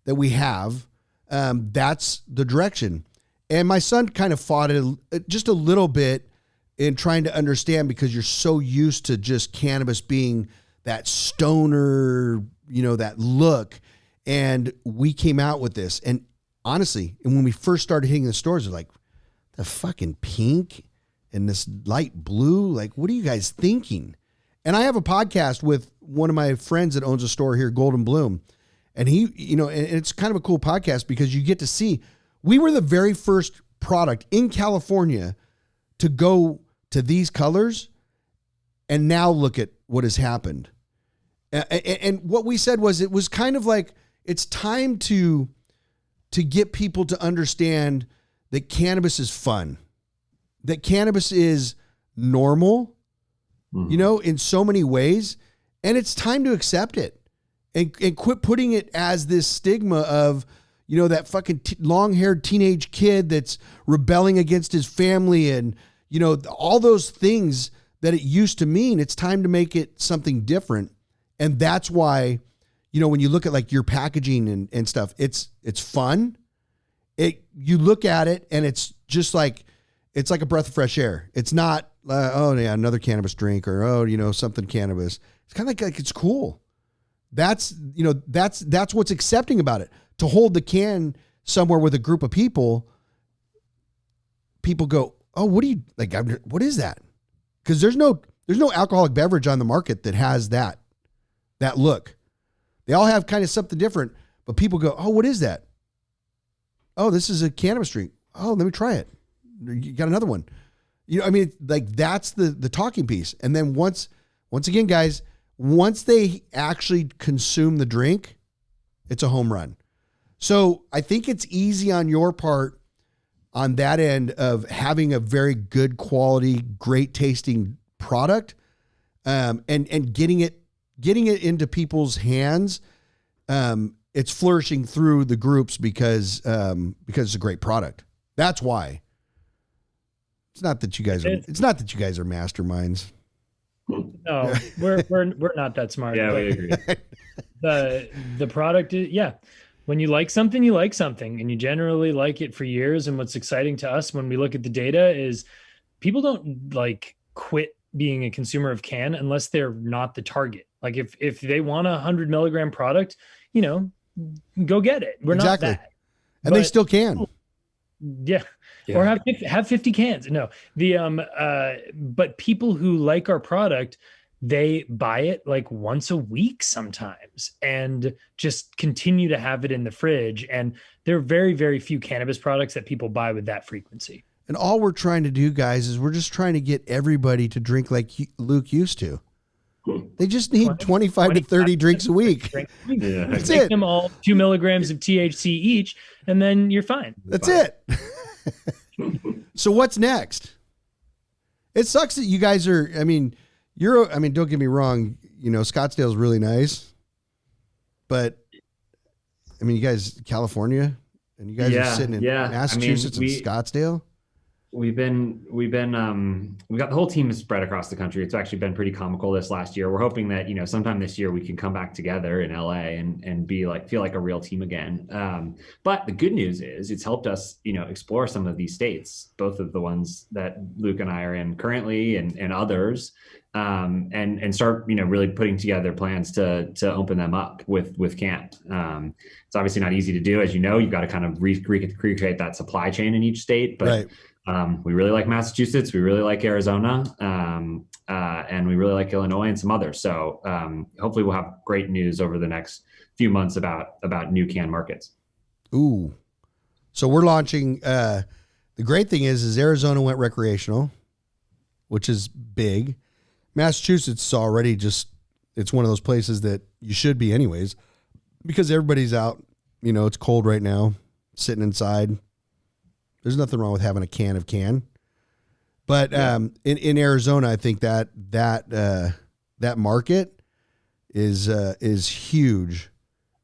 Speaker 1: that we have, that's the direction. And my son kind of fought it just a little bit in trying to understand, because you're so used to just cannabis being that stoner, that look. And we came out with this, and honestly, and when we first started hitting the stores, they're like, the fucking pink and this light blue, like, what are you guys thinking? And I have a podcast with one of my friends that owns a store here, Golden Bloom, and he, and it's kind of a cool podcast because you get to see, we were the very first product in California to go to these colors, and now look at what has happened. And what we said was, it was kind of like, it's time to get people to understand that cannabis is fun, that cannabis is normal, in so many ways. And it's time to accept it and quit putting it as this stigma of, that fucking long-haired teenage kid that's rebelling against his family and, all those things that it used to mean. It's time to make it something different. And that's why, when you look at like your packaging and stuff, it's fun. You look at it and it's just like, it's like a breath of fresh air. It's not, oh yeah, another cannabis drink, or, something cannabis. It's kind of like it's cool. That's what's accepting about it. To hold the can somewhere with a group of people go, oh, what is that? Because there's no alcoholic beverage on the market that has that look. They all have kind of something different, but people go, oh, what is that? Oh, this is a cannabis drink. Oh, let me try it. You got another one. That's the talking piece. And then once again, guys, once they actually consume the drink, it's a home run. So I think it's easy on your part on that end of having a very good quality, great tasting product, and getting it into people's hands. It's flourishing through the groups because it's a great product. That's why. It's not that you guys are masterminds.
Speaker 2: No, we're not that smart.
Speaker 4: Yeah, we agree.
Speaker 2: The product is, yeah. When you like something, you like something, and you generally like it for years. And what's exciting to us when we look at the data is people don't like quit being a consumer of CANN unless they're not the target. Like if they want a 100 milligram product, go get it. We're
Speaker 1: exactly.
Speaker 2: not that.
Speaker 1: And they still can.
Speaker 2: Yeah. Or have 50 cans. No, but people who like our product, they buy it like once a week sometimes and just continue to have it in the fridge. And there are very, very few cannabis products that people buy with that frequency.
Speaker 1: And all we're trying to do, guys, is we're just trying to get everybody to drink like Luke used to. They just need 25 to 30 drinks a week.
Speaker 2: Yeah. That's it. Take them all 2 milligrams of THC each, and then you're fine.
Speaker 1: That's it. So what's next? It sucks that you guys are, don't get me wrong, Scottsdale's really nice, but you guys, California, and you guys are sitting in Massachusetts and Scottsdale.
Speaker 4: we've got the whole team is spread across the country. It's actually been pretty comical this last year. We're hoping that, sometime this year we can come back together in LA and feel like a real team again. But the good news is it's helped us, explore some of these states, both of the ones that Luke and I are in currently and others, and start, really putting together plans to open them up with CANN. It's obviously not easy to do. As you know, you've got to kind of recreate that supply chain in each state, but
Speaker 1: right.
Speaker 4: We really like Massachusetts. We really like Arizona, and we really like Illinois and some others. So hopefully we'll have great news over the next few months about new CANN markets.
Speaker 1: Ooh. So we're launching. The great thing is Arizona went recreational, which is big. Massachusetts is already it's one of those places that you should be anyways, because everybody's out. It's cold right now, sitting inside. There's nothing wrong with having a can of CANN, but in Arizona, I think that market is huge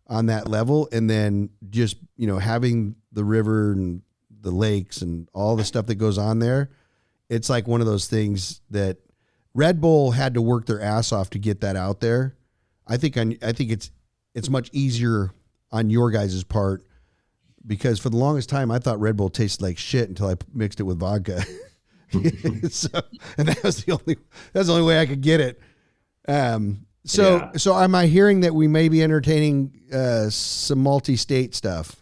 Speaker 1: on that level, and then just having the river and the lakes and all the stuff that goes on there, it's like one of those things that Red Bull had to work their ass off to get that out there. I think it's much easier on your guys' part. Because for the longest time, I thought Red Bull tasted like shit until I mixed it with vodka. And that was the only way I could get it. So am I hearing that we may be entertaining some multi-state stuff?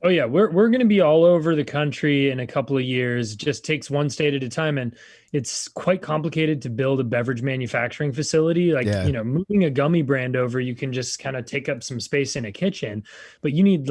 Speaker 2: Oh yeah, we're going to be all over the country in a couple of years. It just takes one state at a time, and it's quite complicated to build a beverage manufacturing facility. Moving a gummy brand over, you can just kind of take up some space in a kitchen, but you need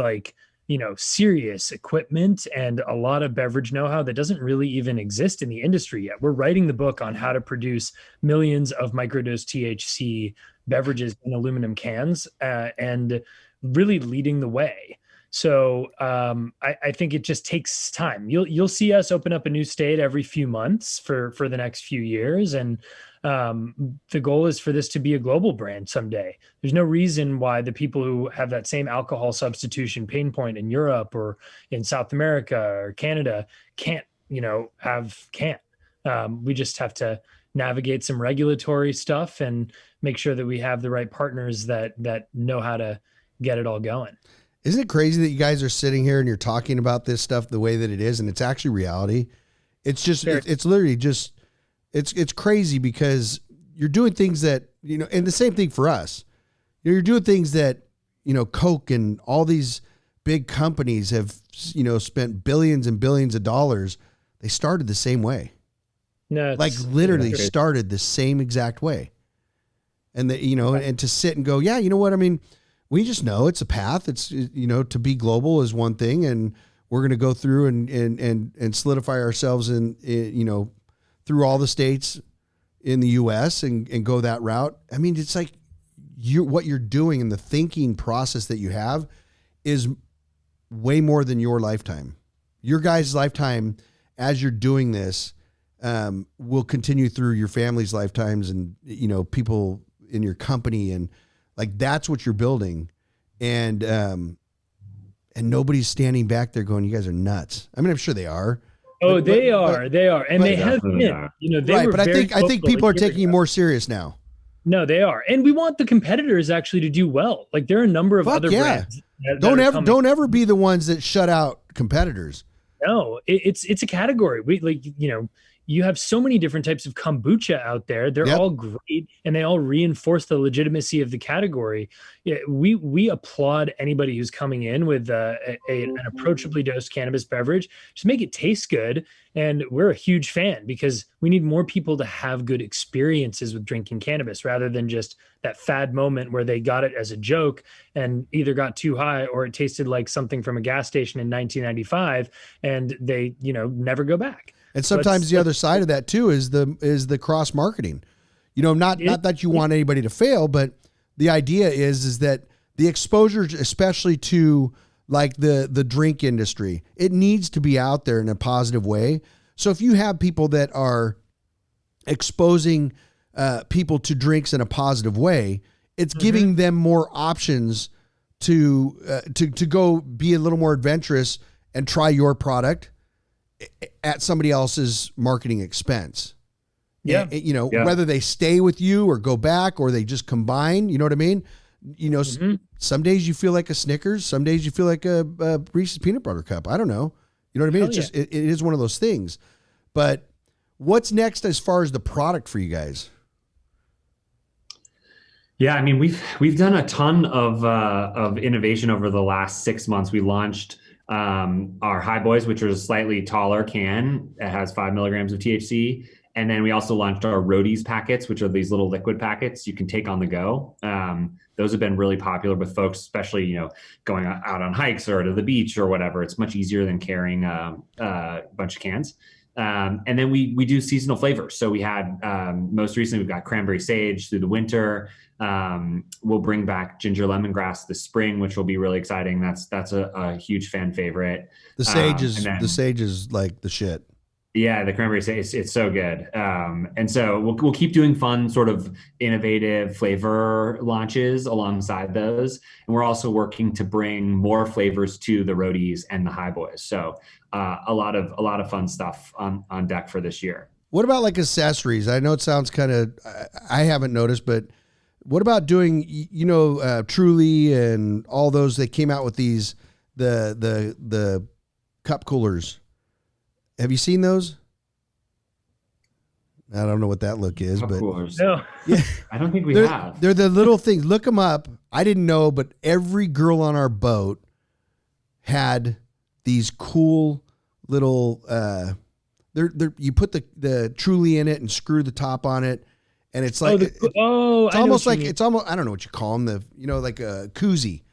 Speaker 2: serious equipment and a lot of beverage know-how that doesn't really even exist in the industry yet. We're writing the book on how to produce millions of microdose THC beverages in aluminum cans, and really leading the way. So I think it just takes time. You'll see us open up a new state every few months for the next few years. And the goal is for this to be a global brand someday. There's no reason why the people who have that same alcohol substitution pain point in Europe or in South America or Canada can't, have CANN. We just have to navigate some regulatory stuff and make sure that we have the right partners that know how to get it all going.
Speaker 1: Isn't it crazy that you guys are sitting here and you're talking about this stuff the way that it is, and it's actually reality? It's just, it's literally just, it's crazy because you're doing things that, and the same thing for us. You're doing things that, Coke and all these big companies have, spent billions and billions of dollars. They started the same way.
Speaker 2: No,
Speaker 1: literally started the same exact way. And and to sit and go, yeah, you know what? I mean, we just know it's a path. It's, to be global is one thing, and we're going to go through and solidify ourselves in through all the states in the U.S. and go that route. I mean, it's like what you're doing and the thinking process that you have is way more than your lifetime. Your guys' lifetime, as you're doing this, will continue through your family's lifetimes and, people in your company, and that's what you're building. And nobody's standing back there going, you guys are nuts. I mean, I'm sure they are.
Speaker 2: Oh, they are. And they have been,
Speaker 1: right. But I think people are taking you more serious now.
Speaker 2: No, they are. And we want the competitors actually to do well. There are a number of other brands.
Speaker 1: Don't ever be the ones that shut out competitors.
Speaker 2: No, it's a category. You have so many different types of kombucha out there. They're all great, and they all reinforce the legitimacy of the category. We applaud anybody who's coming in with an approachably dosed cannabis beverage. Just make it taste good, and we're a huge fan because we need more people to have good experiences with drinking cannabis rather than just that fad moment where they got it as a joke and either got too high or it tasted like something from a gas station in 1995, and they never go back.
Speaker 1: And sometimes the other side of that too is the cross marketing. Not that you want anybody to fail, but the idea is that the exposure, especially to the drink industry, it needs to be out there in a positive way. So if you have people that are exposing people to drinks in a positive way, it's giving them more options to go be a little more adventurous and try your product. at somebody else's marketing expense.
Speaker 2: Yeah.
Speaker 1: And, whether they stay with you or go back or they just combine, you know what I mean? Some days you feel like a Snickers, some days you feel like a Reese's peanut butter cup. I don't know. You know what I mean?
Speaker 2: Hell
Speaker 1: It's just, it is one of those things. But what's next as far as the product for you guys?
Speaker 4: Yeah, I mean, we've done a ton of innovation over the last 6 months. We launched our High Boys, which are a slightly taller can. It has 5 milligrams of THC. And then we also launched our Roadies packets, which are these little liquid packets you can take on the go. Those have been really popular with folks, especially, going out on hikes or to the beach or whatever. It's much easier than carrying a bunch of cans. And then we do seasonal flavors. So we had, most recently, we've got cranberry sage through the winter. We'll bring back ginger lemongrass this spring, which will be really exciting. That's a huge fan favorite.
Speaker 1: The sage is like the shit.
Speaker 4: Yeah, the cranberry sage, it's so good. And so we'll keep doing fun sort of innovative flavor launches alongside those. And we're also working to bring more flavors to the Roadies and the High Boys. So a lot of fun stuff on deck for this year.
Speaker 1: What about like accessories? I know it sounds kind of, I haven't noticed, but what about doing, Truly and all those that came out with these, the cup coolers? Have you seen those? I don't know what that look is, but
Speaker 2: no.
Speaker 1: Yeah,
Speaker 4: I don't think we have.
Speaker 1: They're the little things. Look them up. I didn't know, but every girl on our boat had these cool little. You put the Truly in it and screw the top on it, and it's like it's almost like I don't know what you call them. Like a koozie.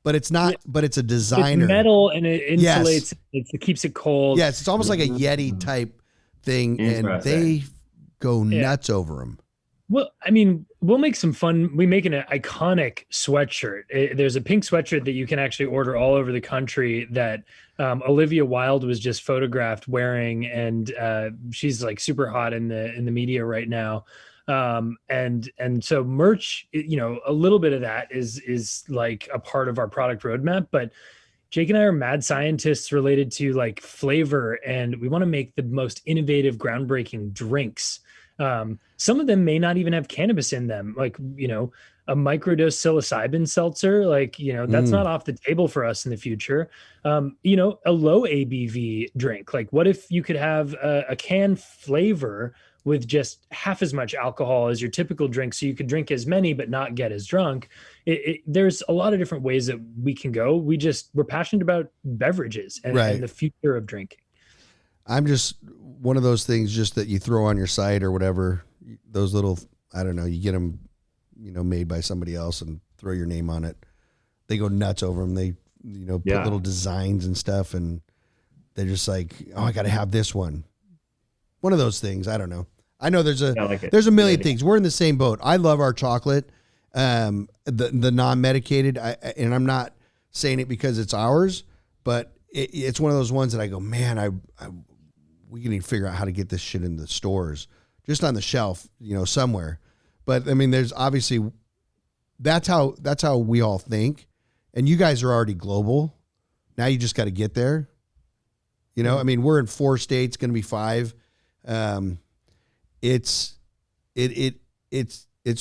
Speaker 1: But it's not. Yeah. But it's a designer.
Speaker 2: It's metal and it insulates. Yes. It keeps it cold.
Speaker 1: Yes, it's almost like a Yeti type thing, and they go nuts over them.
Speaker 2: Well, I mean, we'll make some fun. We make an iconic sweatshirt. There's a pink sweatshirt that you can actually order all over the country that Olivia Wilde was just photographed wearing, and she's like super hot in the media right now. And so merch, a little bit of that is like a part of our product roadmap, but Jake and I are mad scientists related to like flavor, and we want to make the most innovative, groundbreaking drinks. Some of them may not even have cannabis in them. Like, a microdose psilocybin seltzer, that's not off the table for us in the future. A low ABV drink. Like, what if you could have a can flavor with just half as much alcohol as your typical drink, so you could drink as many but not get as drunk? There's a lot of different ways that we can go. We're passionate about beverages and the future of drinking.
Speaker 1: I'm just one of those things just that you throw on your site or whatever. Those little, I don't know, you get them, made by somebody else and throw your name on it. They go nuts over them. They, put little designs and stuff, and they're just like, oh, I got to have this one. One of those things. I don't know. I know there's a million things. We're in the same boat. I love our chocolate, the non-medicated, and I'm not saying it because it's ours, but it's one of those ones that I go, man, we can even figure out how to get this shit in the stores, just on the shelf, somewhere. But I mean, there's obviously that's how we all think, and you guys are already global. Now you just got to get there. I mean, we're in 4 states, going to be 5. It's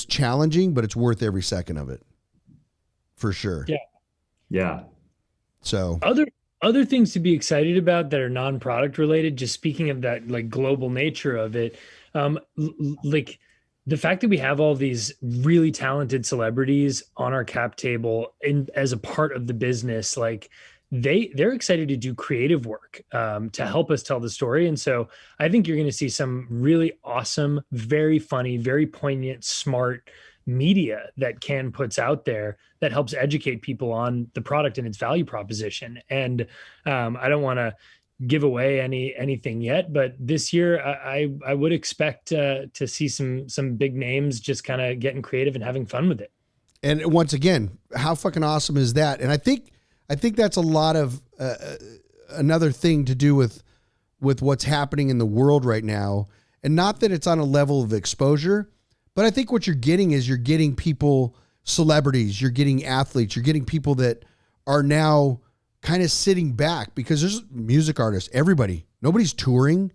Speaker 1: challenging, but it's worth every second of it, for sure.
Speaker 4: Yeah.
Speaker 1: So
Speaker 2: other things to be excited about that are non-product related, just speaking of that like global nature of it, like the fact that we have all these really talented celebrities on our cap table as a part of the business, like they're excited to do creative work to help us tell the story. And so I think you're going to see some really awesome, very funny, very poignant, smart media that CANN puts out there that helps educate people on the product and its value proposition. And I don't want to give away anything yet, but this year I would expect to see some big names just kind of getting creative and having fun with it.
Speaker 1: And once again, how fucking awesome is that? And I think that's a lot of another thing to do with what's happening in the world right now. And not that it's on a level of exposure, but I think what you're getting is you're getting people, celebrities, you're getting athletes, you're getting people that are now kind of sitting back, because there's music artists, everybody Nobody's touring,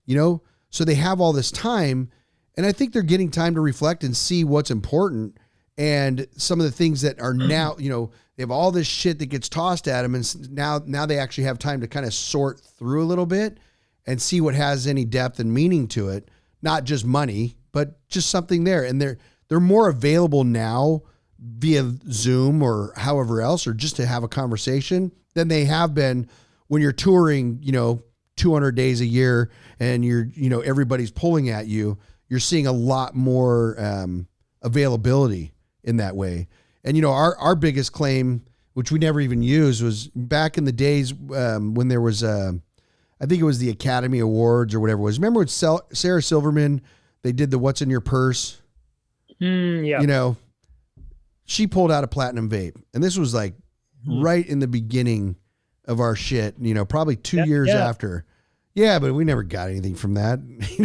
Speaker 1: so they have all this time. And I think they're getting time to reflect and see what's important and some of the things that are now, they have all this shit that gets tossed at them. And now they actually have time to kind of sort through a little bit and see what has any depth and meaning to it. Not just money, but just something there. And they're more available now via Zoom or however else, or just to have a conversation than they have been when you're touring, 200 days a year and everybody's pulling at you. You're seeing a lot more availability in that way. And, our biggest claim, which we never even used, was back in the days when there was, I think it was the Academy Awards or whatever it was. Remember when Sarah Silverman, they did the What's in Your Purse?
Speaker 2: Yeah.
Speaker 1: She pulled out a platinum vape. And this was like right in the beginning of our shit, probably 2 years after. Yeah, but we never got anything from that.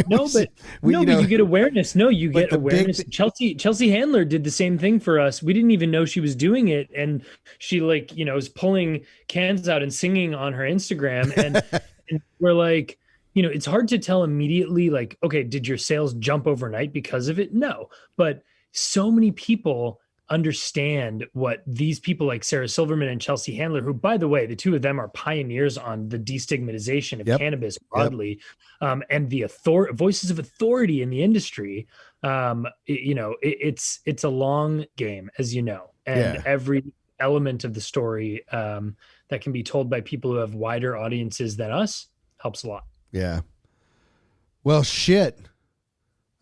Speaker 2: But you get awareness. No, you get awareness. Chelsea Handler did the same thing for us. We didn't even know she was doing it, and she was pulling cans out and singing on her Instagram, and, and we're like, it's hard to tell immediately. Like, okay, did your sales jump overnight because of it? No, but so many people understand what these people like Sarah Silverman and Chelsea Handler, who, by the way, the two of them are pioneers on the destigmatization of cannabis broadly, and the voices of authority in the industry. It's a long game, as you know, and every element of the story that can be told by people who have wider audiences than us helps a lot.
Speaker 1: Yeah. Well, shit.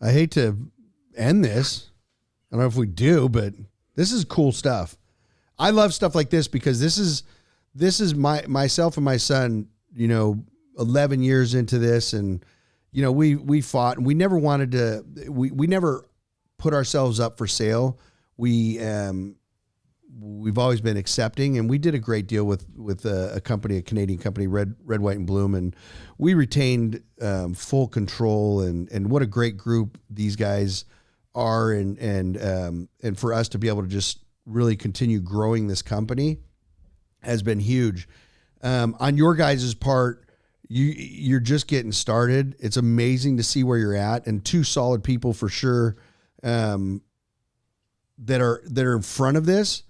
Speaker 1: I hate to end this. I don't know if we do, but this is cool stuff. I love stuff like this because this is myself and my son, 11 years into this. And, we fought, and we never wanted to, we never put ourselves up for sale. We've always been accepting, and we did a great deal with a company, a Canadian company, Red, White, and Bloom. And we retained full control, and what a great group these guys are, and for us to be able to just really continue growing this company has been huge. On your guys' part, you're just getting started. It's amazing to see where you're at, and two solid people for sure that are in front of this,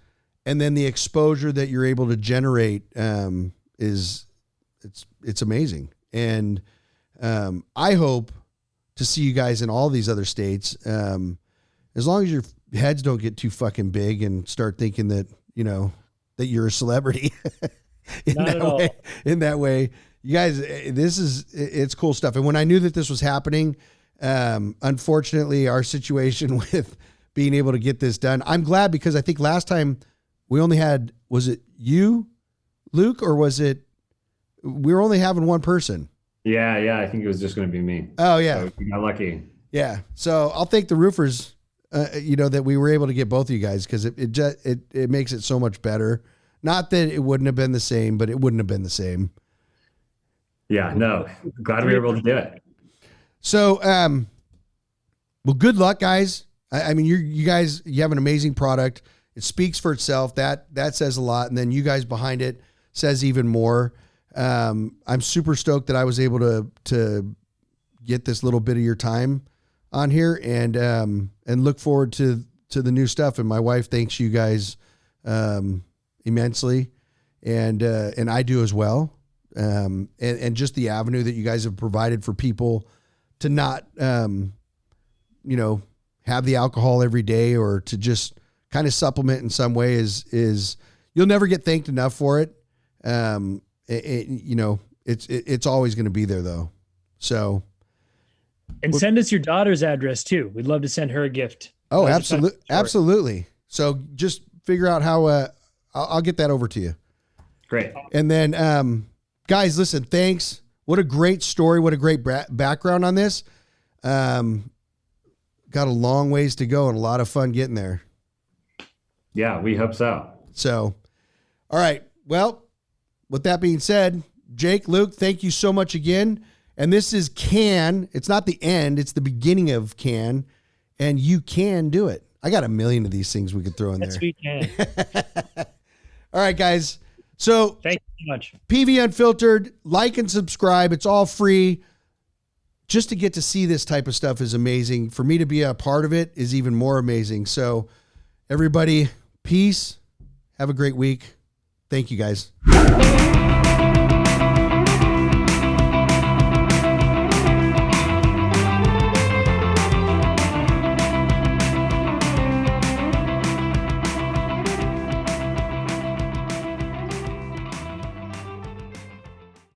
Speaker 1: and then the exposure that you're able to generate it's amazing. And I hope to see you guys in all these other states. As long as your heads don't get too fucking big and start thinking that, that you're a celebrity in that way, you guys, it's cool stuff. And when I knew that this was happening, unfortunately our situation with being able to get this done, I'm glad, because I think last time we only had, was it you, Luke, or was it, we were only having one person?
Speaker 4: Yeah. I think it was just going to be me.
Speaker 1: Oh yeah.
Speaker 4: So we got lucky.
Speaker 1: Yeah. So I'll thank the roofers, that we were able to get both of you guys, because it makes it so much better. Not that it wouldn't have been the same, but it wouldn't have been the same.
Speaker 4: Yeah, no, glad we were able to do it.
Speaker 1: So, well, good luck, guys. I mean, you guys, you have an amazing product. It speaks for itself. That says a lot. And then you guys behind it says even more. I'm super stoked that I was able to get this little bit of your time on here, and look forward to the new stuff. And my wife thanks you guys immensely, and I do as well. And just the avenue that you guys have provided for people to not, have the alcohol every day, or to just kind of supplement in some way is you'll never get thanked enough for it. It's always going to be there though. So.
Speaker 2: And send us your daughter's address too. We'd love to send her a gift.
Speaker 1: Oh, absolutely. Absolutely. So just figure out how, I'll get that over to you.
Speaker 4: Great.
Speaker 1: And then, guys, listen, thanks. What a great story. What a great background on this. Got a long ways to go and a lot of fun getting there.
Speaker 4: Yeah, we hope so.
Speaker 1: So, all right. Well, with that being said, Jake, Luke, thank you so much again. And this is CANN. It's not the end. It's the beginning of CANN, and you can do it. I got a million of these things we could throw in there.
Speaker 2: Yes, we can.
Speaker 1: All right, guys. So
Speaker 2: Thank you so much.
Speaker 1: PV Unfiltered, like and subscribe. It's all free. Just to get to see this type of stuff is amazing. For me to be a part of it is even more amazing. So everybody, peace. Have a great week. Thank you guys.